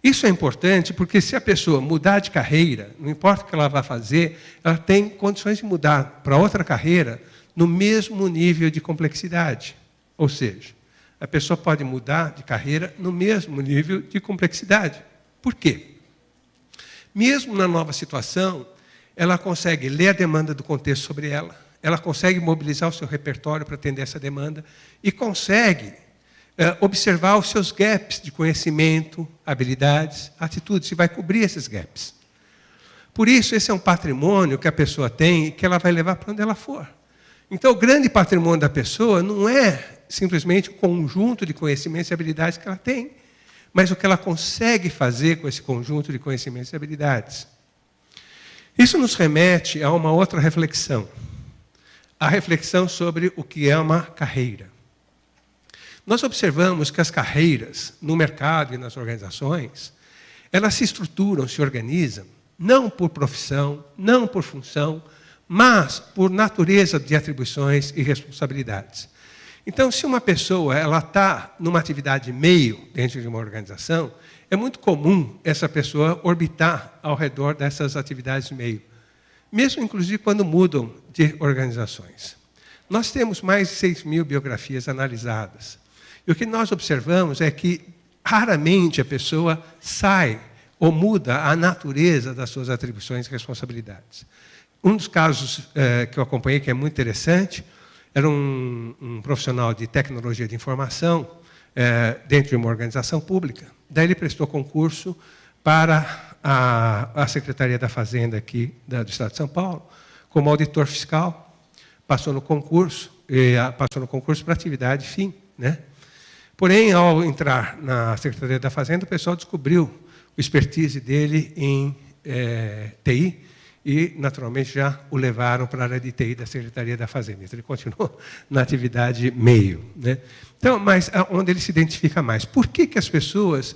Isso é importante porque se a pessoa mudar de carreira, não importa o que ela vai fazer, ela tem condições de mudar para outra carreira no mesmo nível de complexidade. Ou seja, a pessoa pode mudar de carreira no mesmo nível de complexidade. Por quê? Mesmo na nova situação, ela consegue ler a demanda do contexto sobre ela consegue mobilizar o seu repertório para atender essa demanda e consegue observar os seus gaps de conhecimento, habilidades, atitudes, e vai cobrir esses gaps. Por isso, esse é um patrimônio que a pessoa tem e que ela vai levar para onde ela for. Então, o grande patrimônio da pessoa não é simplesmente o conjunto de conhecimentos e habilidades que ela tem, mas o que ela consegue fazer com esse conjunto de conhecimentos e habilidades. Isso nos remete a uma outra reflexão. A reflexão sobre o que é uma carreira. Nós observamos que as carreiras no mercado e nas organizações, elas se estruturam, se organizam, não por profissão, não por função, mas por natureza de atribuições e responsabilidades. Então, se uma pessoa está numa atividade meio dentro de uma organização, é muito comum essa pessoa orbitar ao redor dessas atividades meio, mesmo inclusive quando mudam de organizações. Nós temos mais de 6.000 biografias analisadas. E o que nós observamos é que raramente a pessoa sai ou muda a natureza das suas atribuições e responsabilidades. Um dos casos que eu acompanhei, que é muito interessante, era um profissional de tecnologia de informação dentro de uma organização pública. Daí ele prestou concurso para a Secretaria da Fazenda aqui do Estado de São Paulo, como auditor fiscal, passou no concurso para atividade fim. Né? Porém, ao entrar na Secretaria da Fazenda, o pessoal descobriu o expertise dele em TI, e, naturalmente, já o levaram para a área de TI da Secretaria da Fazenda. Então, ele continuou na atividade meio. Né? Então, mas onde ele se identifica mais. Por que as pessoas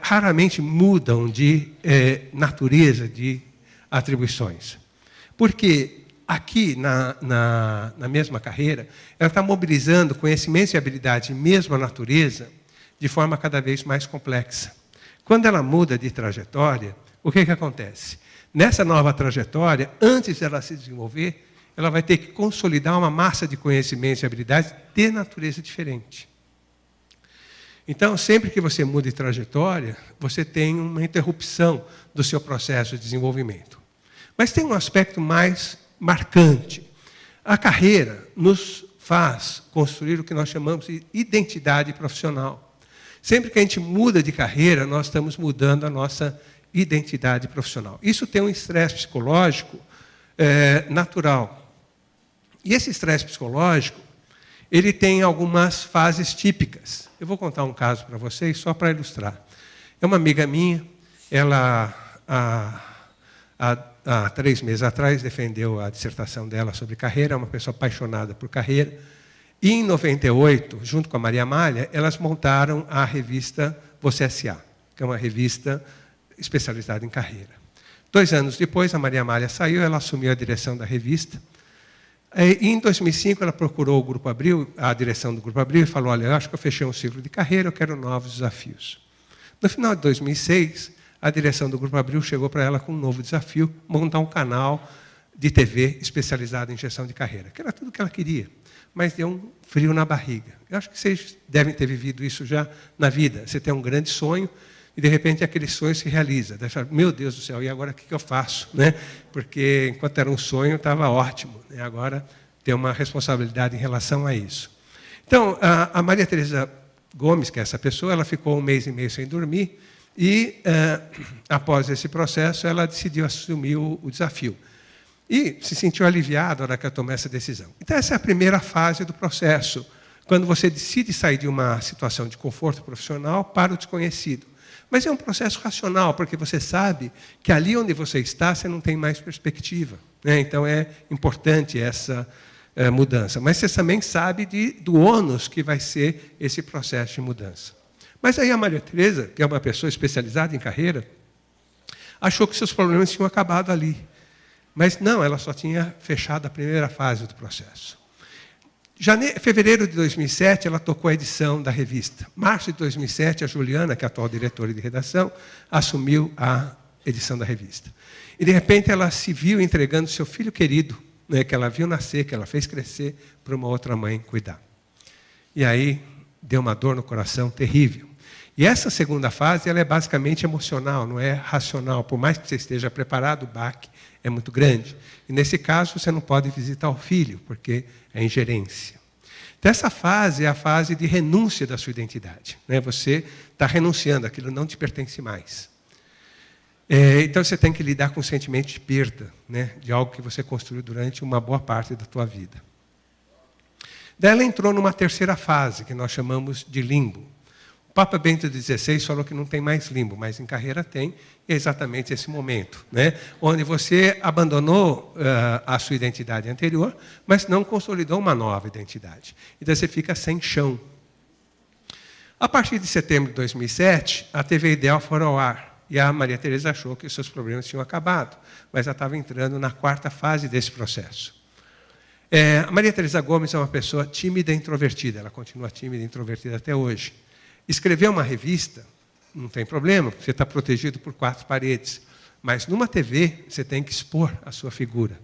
raramente mudam de natureza de atribuições? Porque aqui, na mesma carreira, ela está mobilizando conhecimentos e habilidades de mesma natureza de forma cada vez mais complexa. Quando ela muda de trajetória, o que acontece? Nessa nova trajetória, antes dela se desenvolver, ela vai ter que consolidar uma massa de conhecimentos e habilidades de natureza diferente. Então, sempre que você muda de trajetória, você tem uma interrupção do seu processo de desenvolvimento. Mas tem um aspecto mais marcante. A carreira nos faz construir o que nós chamamos de identidade profissional. Sempre que a gente muda de carreira, nós estamos mudando a nossa identidade profissional. Isso tem um estresse psicológico natural. E esse estresse psicológico, ele tem algumas fases típicas. Eu vou contar um caso para vocês, só para ilustrar. É uma amiga minha, ela, há 3 meses atrás, defendeu a dissertação dela sobre carreira, é uma pessoa apaixonada por carreira. E, em 98, junto com a Maria Amália, elas montaram a revista Você S.A., que é uma revista especializada em carreira. 2 anos depois, a Maria Amália saiu, ela assumiu a direção da revista. E, em 2005, ela procurou o Grupo Abril, a direção do Grupo Abril, e falou, olha, eu acho que eu fechei um ciclo de carreira, eu quero novos desafios. No final de 2006, a direção do Grupo Abril chegou para ela com um novo desafio, montar um canal de TV especializado em gestão de carreira, que era tudo o que ela queria, mas deu um frio na barriga. Eu acho que vocês devem ter vivido isso já na vida. Você tem um grande sonho e, de repente, aquele sonho se realiza. Daí fala, meu Deus do céu, e agora o que eu faço? Né? Porque, enquanto era um sonho, estava ótimo. Né? Agora tem uma responsabilidade em relação a isso. Então, a Maria Tereza Gomes, que é essa pessoa, ela ficou 1 mês e meio sem dormir e, após esse processo, ela decidiu assumir o desafio. E se sentiu aliviada na hora que ela tomou essa decisão. Então, essa é a primeira fase do processo, quando você decide sair de uma situação de conforto profissional para o desconhecido. Mas é um processo racional, porque você sabe que ali onde você está, você não tem mais perspectiva. Né? Então, é importante essa mudança. Mas você também sabe do ônus que vai ser esse processo de mudança. Mas aí a Maria Tereza, que é uma pessoa especializada em carreira, achou que seus problemas tinham acabado ali. Mas não, ela só tinha fechado a primeira fase do processo. Fevereiro de 2007, ela tocou a edição da revista. Março de 2007, a Juliana, que é a atual diretora de redação, assumiu a edição da revista. E, de repente, ela se viu entregando seu filho querido, né, que ela viu nascer, que ela fez crescer, para uma outra mãe cuidar. E aí, deu uma dor no coração terrível. E essa segunda fase, ela é basicamente emocional, não é racional. Por mais que você esteja preparado, o baque é muito grande. E, nesse caso, você não pode visitar o filho, porque é ingerência. Então, essa fase é a fase de renúncia da sua identidade. Né? Você está renunciando, aquilo não te pertence mais. Então, você tem que lidar com o sentimento de perda, né? De algo que você construiu durante uma boa parte da tua vida. Daí ela entrou numa terceira fase, que nós chamamos de limbo. O Papa Bento XVI falou que não tem mais limbo, mas em carreira tem, e é exatamente esse momento, né? Onde você abandonou a sua identidade anterior, mas não consolidou uma nova identidade. Então você fica sem chão. A partir de setembro de 2007, a TV Ideal foi ao ar, e a Maria Tereza achou que os seus problemas tinham acabado, mas ela estava entrando na 4ª fase desse processo. A Maria Tereza Gomes é uma pessoa tímida e introvertida, ela continua tímida e introvertida até hoje. Escrever uma revista, não tem problema, porque você está protegido por 4 paredes. Mas numa TV, você tem que expor a sua figura.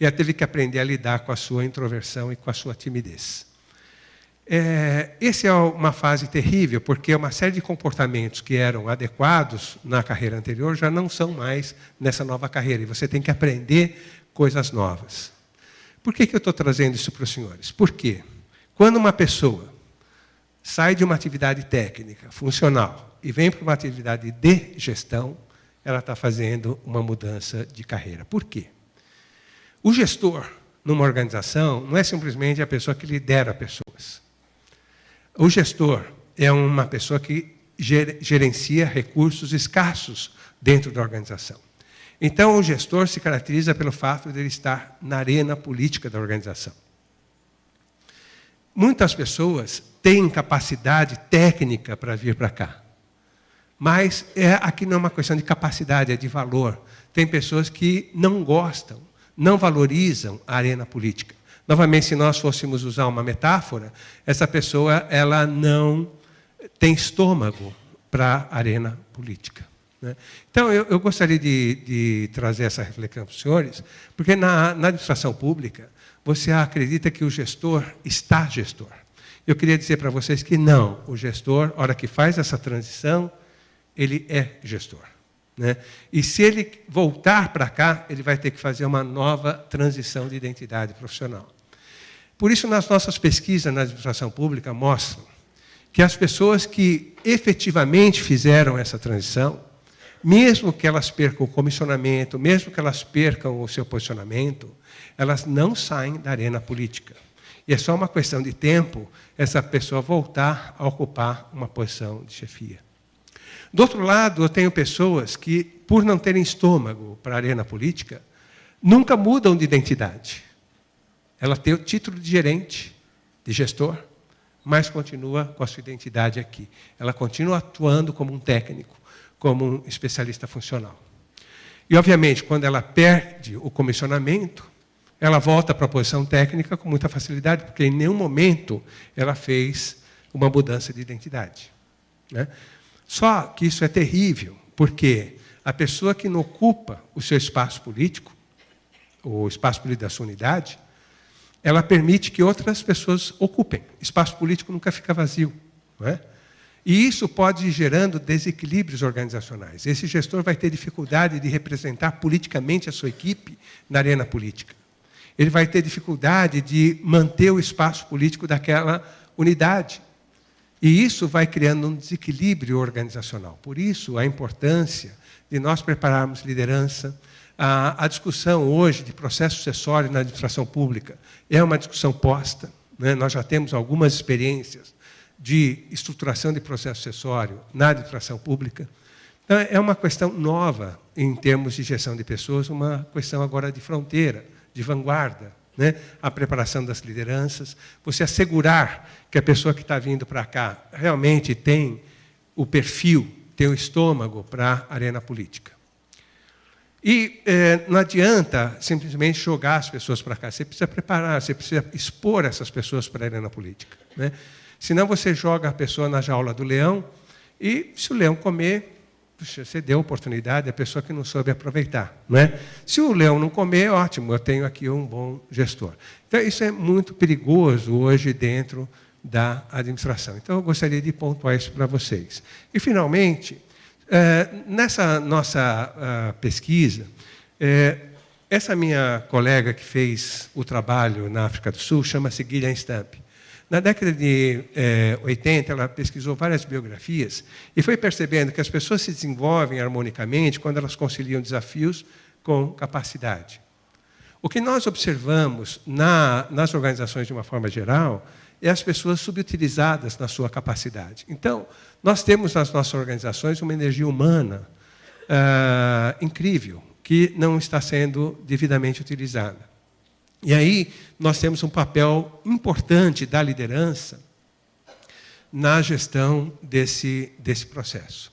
E ela teve que aprender a lidar com a sua introversão e com a sua timidez. Essa é uma fase terrível, porque uma série de comportamentos que eram adequados na carreira anterior já não são mais nessa nova carreira. E você tem que aprender coisas novas. Por que eu estou trazendo isso para os senhores? Porque quando uma pessoa sai de uma atividade técnica, funcional, e vem para uma atividade de gestão, ela está fazendo uma mudança de carreira. Por quê? O gestor, numa organização, não é simplesmente a pessoa que lidera pessoas. O gestor é uma pessoa que gerencia recursos escassos dentro da organização. Então, o gestor se caracteriza pelo fato de ele estar na arena política da organização. Muitas pessoas têm capacidade técnica para vir para cá. Mas aqui não é uma questão de capacidade, é de valor. Tem pessoas que não gostam, não valorizam a arena política. Novamente, se nós fôssemos usar uma metáfora, essa pessoa ela não tem estômago para a arena política. né? Então, eu gostaria de trazer essa reflexão para os senhores, porque na administração pública, você acredita que o gestor está gestor. Eu queria dizer para vocês que não, o gestor, a hora que faz essa transição, ele é gestor, né? E se ele voltar para cá, ele vai ter que fazer uma nova transição de identidade profissional. Por isso, nas nossas pesquisas na administração pública mostram que as pessoas que efetivamente fizeram essa transição, mesmo que elas percam o comissionamento, mesmo que elas percam o seu posicionamento, elas não saem da arena política. E é só uma questão de tempo essa pessoa voltar a ocupar uma posição de chefia. Do outro lado, eu tenho pessoas que, por não terem estômago para a arena política, nunca mudam de identidade. Ela tem o título de gerente, de gestor, mas continua com a sua identidade aqui. Ela continua atuando como um técnico, como um especialista funcional. E, obviamente, quando ela perde o comissionamento, ela volta para a posição técnica com muita facilidade, porque em nenhum momento ela fez uma mudança de identidade, né? Só que isso é terrível, porque a pessoa que não ocupa o seu espaço político, o espaço político da sua unidade, ela permite que outras pessoas ocupem. Espaço político nunca fica vazio, não é? E isso pode ir gerando desequilíbrios organizacionais. Esse gestor vai ter dificuldade de representar politicamente a sua equipe na arena política. Ele vai ter dificuldade de manter o espaço político daquela unidade. E isso vai criando um desequilíbrio organizacional. Por isso, a importância de nós prepararmos liderança. A discussão hoje de processo sucessório na administração pública é uma discussão posta, né? Nós já temos algumas experiências de estruturação de processo sucessório na administração pública. Então, é uma questão nova em termos de gestão de pessoas, uma questão agora de fronteira, de vanguarda, né? A preparação das lideranças, você assegurar que a pessoa que está vindo para cá realmente tem o perfil, tem o estômago para a arena política. E não adianta simplesmente jogar as pessoas para cá, você precisa preparar, você precisa expor essas pessoas para a arena política, né? Senão você joga a pessoa na jaula do leão e, se o leão comer, puxa, você deu a oportunidade à pessoa que não soube aproveitar, não é? Se o leão não comer, ótimo, eu tenho aqui um bom gestor. Então, isso é muito perigoso hoje dentro da administração. Então, eu gostaria de pontuar isso para vocês. E, finalmente, nessa nossa pesquisa, essa minha colega que fez o trabalho na África do Sul, chama-se Gillian Stamp. Na década de 80, ela pesquisou várias biografias e foi percebendo que as pessoas se desenvolvem harmonicamente quando elas conciliam desafios com capacidade. O que nós observamos nas organizações de uma forma geral é as pessoas subutilizadas na sua capacidade. Então, nós temos nas nossas organizações uma energia humana incrível, que não está sendo devidamente utilizada. E aí, nós temos um papel importante da liderança na gestão desse processo.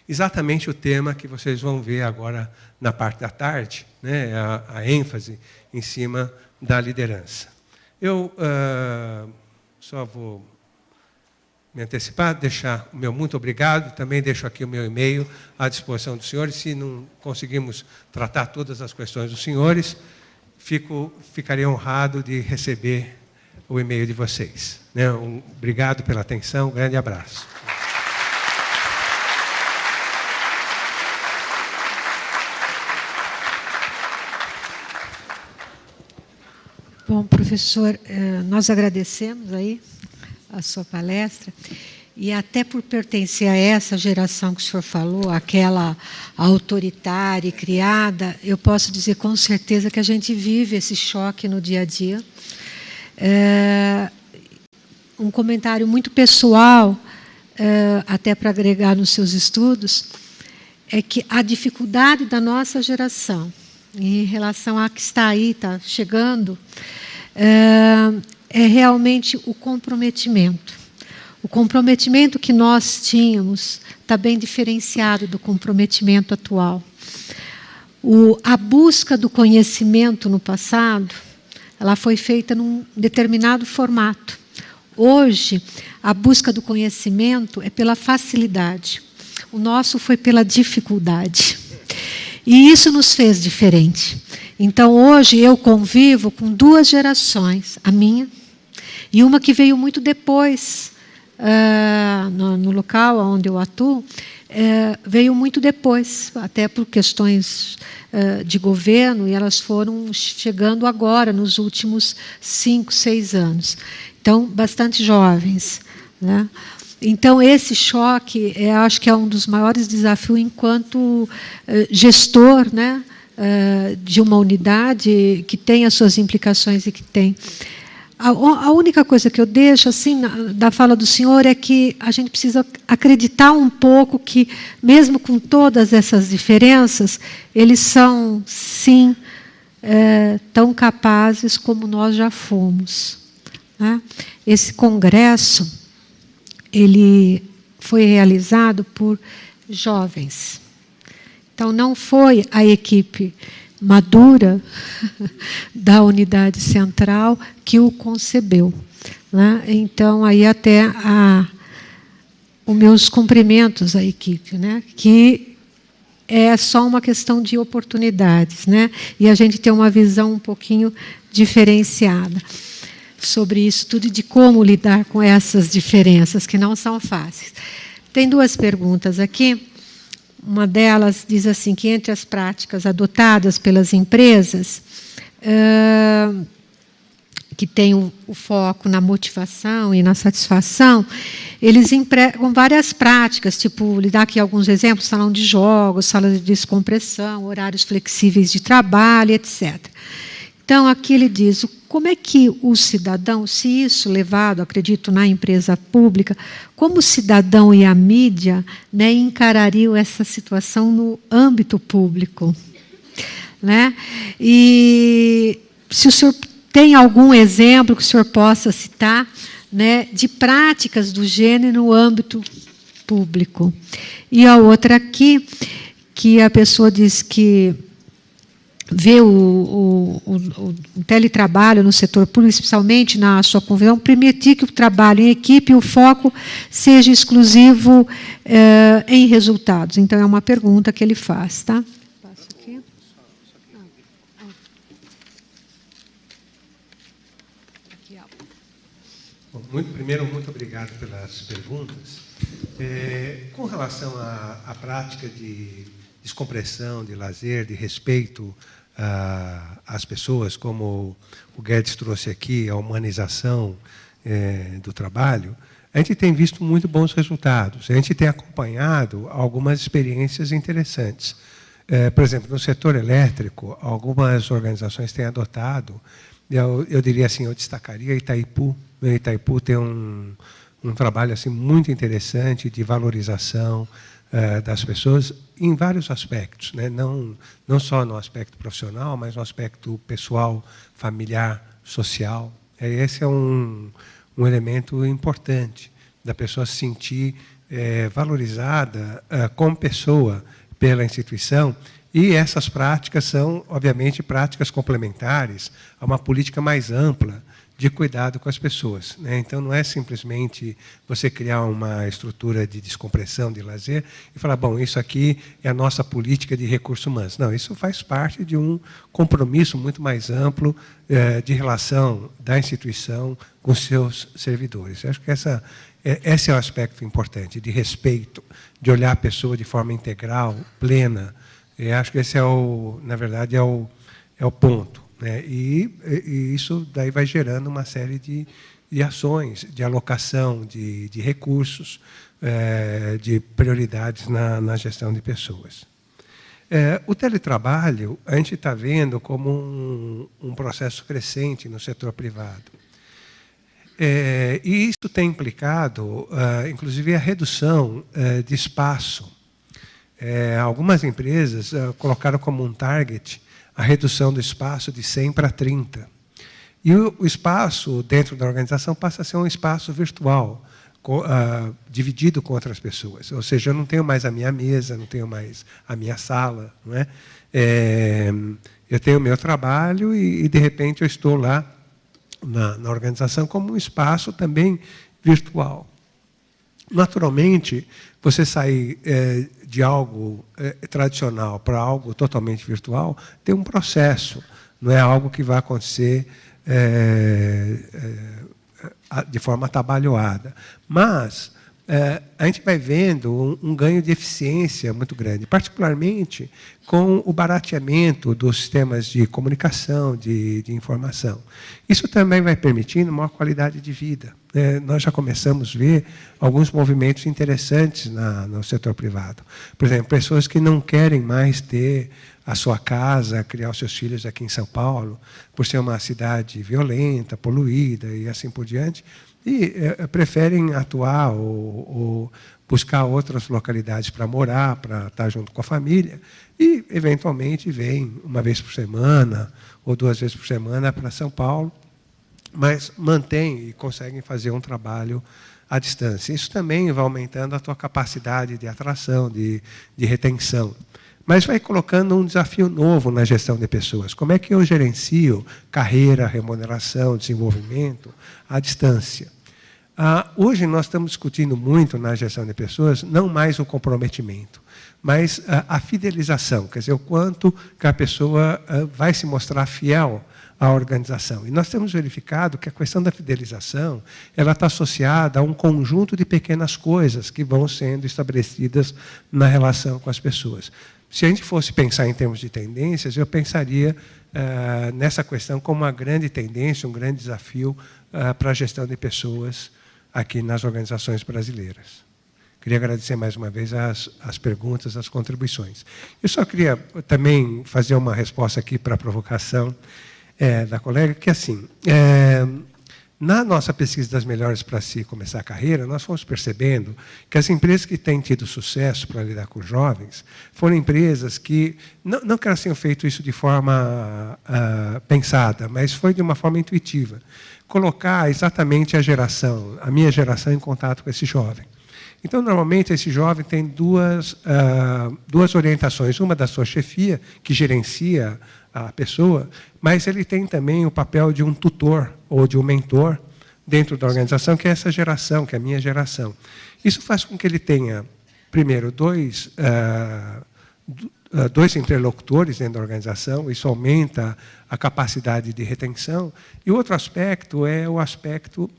Exatamente o tema que vocês vão ver agora na parte da tarde, né, a ênfase em cima da liderança. Eu só vou me antecipar, deixar o meu muito obrigado, também deixo aqui o meu e-mail à disposição dos senhores. Se não conseguimos tratar todas as questões dos senhores, ficaria honrado de receber o e-mail de vocês, né? Obrigado pela atenção, um grande abraço. Bom, professor, nós agradecemos aí a sua palestra, e até por pertencer a essa geração que o senhor falou, aquela autoritária e criada, eu posso dizer com certeza que a gente vive esse choque no dia a dia. Um comentário muito pessoal, até para agregar nos seus estudos, é que a dificuldade da nossa geração, em relação a que está aí, está chegando, é realmente o comprometimento. O comprometimento que nós tínhamos está bem diferenciado do comprometimento atual. A busca do conhecimento no passado, ela foi feita num determinado formato. Hoje, a busca do conhecimento é pela facilidade. O nosso foi pela dificuldade. E isso nos fez diferente. Então, hoje, eu convivo com 2 gerações, a minha e uma que veio muito depois, no local onde eu atuo, veio muito depois, até por questões de governo, e elas foram chegando agora, nos últimos 5, 6 anos. Então, bastante jovens, né? Então, esse choque, acho que é um dos maiores desafios enquanto gestor, né, de uma unidade que tem as suas implicações e que tem. A única coisa que eu deixo assim da fala do senhor é que a gente precisa acreditar um pouco que, mesmo com todas essas diferenças, eles são, sim, tão capazes como nós já fomos, né? Esse congresso, ele foi realizado por jovens. Então, não foi a equipe madura da unidade central que o concebeu, né? Então, aí até os meus cumprimentos à equipe, né? Que é só uma questão de oportunidades, né? E a gente tem uma visão um pouquinho diferenciada sobre isso tudo e de como lidar com essas diferenças, que não são fáceis. Tem 2 perguntas aqui. Uma delas diz assim, que entre as práticas adotadas pelas empresas, que tem o foco na motivação e na satisfação, eles empregam várias práticas, tipo, lhe dar aqui alguns exemplos, salão de jogos, sala de descompressão, horários flexíveis de trabalho, etc. Então, aqui ele diz, como é que o cidadão, se isso levado, acredito, na empresa pública, como o cidadão e a mídia, né, encarariam essa situação no âmbito público, né? E se o senhor tem algum exemplo que o senhor possa citar, né, de práticas do gênero no âmbito público. E a outra aqui, que a pessoa diz que vê o teletrabalho no setor público, especialmente na sua convisão, permitir que o trabalho em equipe, o foco seja exclusivo em resultados. Então, é uma pergunta que ele faz, tá? Passo aqui. Bom, primeiro, muito obrigado pelas perguntas. Com relação à prática de descompressão, de lazer, de respeito às pessoas, como o Guedes trouxe aqui, a humanização do trabalho, a gente tem visto muito bons resultados. A gente tem acompanhado algumas experiências interessantes. Por exemplo, no setor elétrico, algumas organizações têm adotado, eu diria assim, eu destacaria Itaipu. Itaipu tem um trabalho assim, muito interessante de valorização das pessoas em vários aspectos, né? Não só no aspecto profissional, mas no aspecto pessoal, familiar, social. Esse é um elemento importante da pessoa se sentir valorizada como pessoa pela instituição, e essas práticas são, obviamente, práticas complementares a uma política mais ampla de cuidado com as pessoas, né? Então, não é simplesmente você criar uma estrutura de descompressão, de lazer, e falar, bom, isso aqui é a nossa política de recursos humanos. Não, isso faz parte de um compromisso muito mais amplo de relação da instituição com seus servidores. Eu acho que esse é o aspecto importante, de respeito, de olhar a pessoa de forma integral, plena. Eu acho que esse na verdade, é o ponto. E isso daí vai gerando uma série de ações, de alocação de recursos, de prioridades na gestão de pessoas. O teletrabalho, a gente está vendo como um processo crescente no setor privado. E isso tem implicado, inclusive, a redução de espaço. Algumas empresas colocaram como um target a redução do espaço de 100 para 30. E o espaço dentro da organização passa a ser um espaço virtual, dividido com outras pessoas. Ou seja, eu não tenho mais a minha mesa, não tenho mais a minha sala. Não é? Eu tenho o meu trabalho e, de repente, eu estou lá na organização como um espaço também virtual. Naturalmente, você sair de algo tradicional para algo totalmente virtual tem um processo, não é algo que vai acontecer de forma atabalhoada. Mas a gente vai vendo um ganho de eficiência muito grande, particularmente com o barateamento dos sistemas de comunicação, de informação. Isso também vai permitindo maior qualidade de vida. Nós já começamos a ver alguns movimentos interessantes no setor privado. Por exemplo, pessoas que não querem mais ter a sua casa, criar os seus filhos aqui em São Paulo, por ser uma cidade violenta, poluída e assim por diante, e preferem atuar ou buscar outras localidades para morar, para estar junto com a família, e, eventualmente, vêm uma vez por semana ou 2 vezes por semana para São Paulo, mas mantêm e conseguem fazer um trabalho à distância. Isso também vai aumentando a tua capacidade de atração, de retenção. Mas vai colocando um desafio novo na gestão de pessoas. Como é que eu gerencio carreira, remuneração, desenvolvimento à distância? Hoje nós estamos discutindo muito na gestão de pessoas, não mais o comprometimento, mas a fidelização, quer dizer, o quanto que a pessoa vai se mostrar fiel à organização. E nós temos verificado que a questão da fidelização ela está associada a um conjunto de pequenas coisas que vão sendo estabelecidas na relação com as pessoas. Se a gente fosse pensar em termos de tendências, eu pensaria nessa questão como uma grande tendência, um grande desafio para a gestão de pessoas aqui nas organizações brasileiras. Queria agradecer mais uma vez as perguntas, as contribuições. Eu só queria também fazer uma resposta aqui para a provocação da colega, que assim, na nossa pesquisa das melhores para se começar a carreira, nós fomos percebendo que as empresas que têm tido sucesso para lidar com jovens foram empresas que, não que elas tenham feito isso de forma pensada, mas foi de uma forma intuitiva. Colocar exatamente a minha geração, em contato com esse jovem. Então, normalmente, esse jovem tem duas orientações. Uma da sua chefia, que gerencia a pessoa, mas ele tem também o papel de um tutor ou de um mentor dentro da organização, que é essa geração, que é a minha geração. Isso faz com que ele tenha, primeiro, dois interlocutores dentro da organização, isso aumenta a capacidade de retenção. E outro aspecto é o aspecto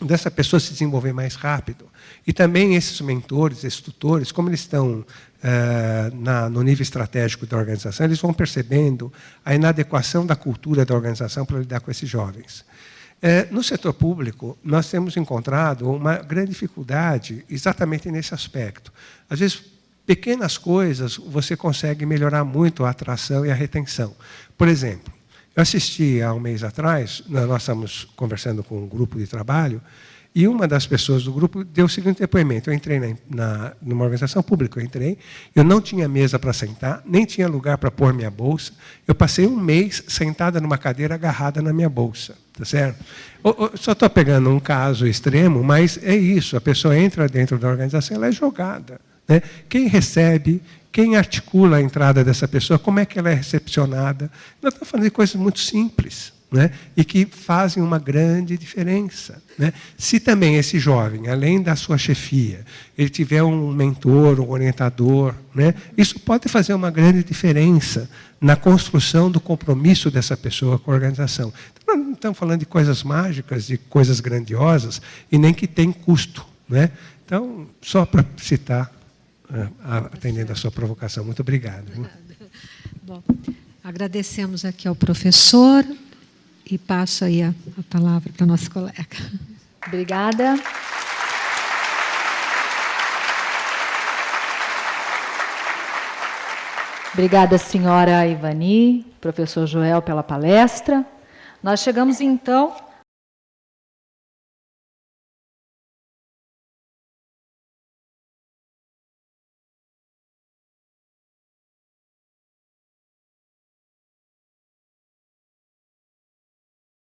dessa pessoa se desenvolver mais rápido. E também esses mentores, esses tutores, como eles estão no nível estratégico da organização, eles vão percebendo a inadequação da cultura da organização para lidar com esses jovens. No setor público, nós temos encontrado uma grande dificuldade exatamente nesse aspecto. Às vezes, pequenas coisas você consegue melhorar muito a atração e a retenção. Por exemplo, eu assisti há um mês atrás, nós estamos conversando com um grupo de trabalho, e uma das pessoas do grupo deu o seguinte depoimento: eu entrei numa organização pública, eu não tinha mesa para sentar, nem tinha lugar para pôr minha bolsa, eu passei um mês sentada numa cadeira agarrada na minha bolsa. Tá certo? Só estou pegando um caso extremo, mas é isso, a pessoa entra dentro da organização, ela é jogada. Né? Quem recebe, quem articula a entrada dessa pessoa, como é que ela é recepcionada? Nós estamos falando de coisas muito simples, né? E que fazem uma grande diferença. Né? Se também esse jovem, além da sua chefia, ele tiver um mentor, um orientador, né? Isso pode fazer uma grande diferença na construção do compromisso dessa pessoa com a organização. Então, nós não estamos falando de coisas mágicas, de coisas grandiosas, e nem que tem custo. Né? Então, só para citar, atendendo a sua provocação. Muito obrigado. Bom, agradecemos aqui ao professor e passo aí a palavra para a nossa colega. Obrigada. Obrigada, senhora Ivani, professor Joel, pela palestra. Nós chegamos, então,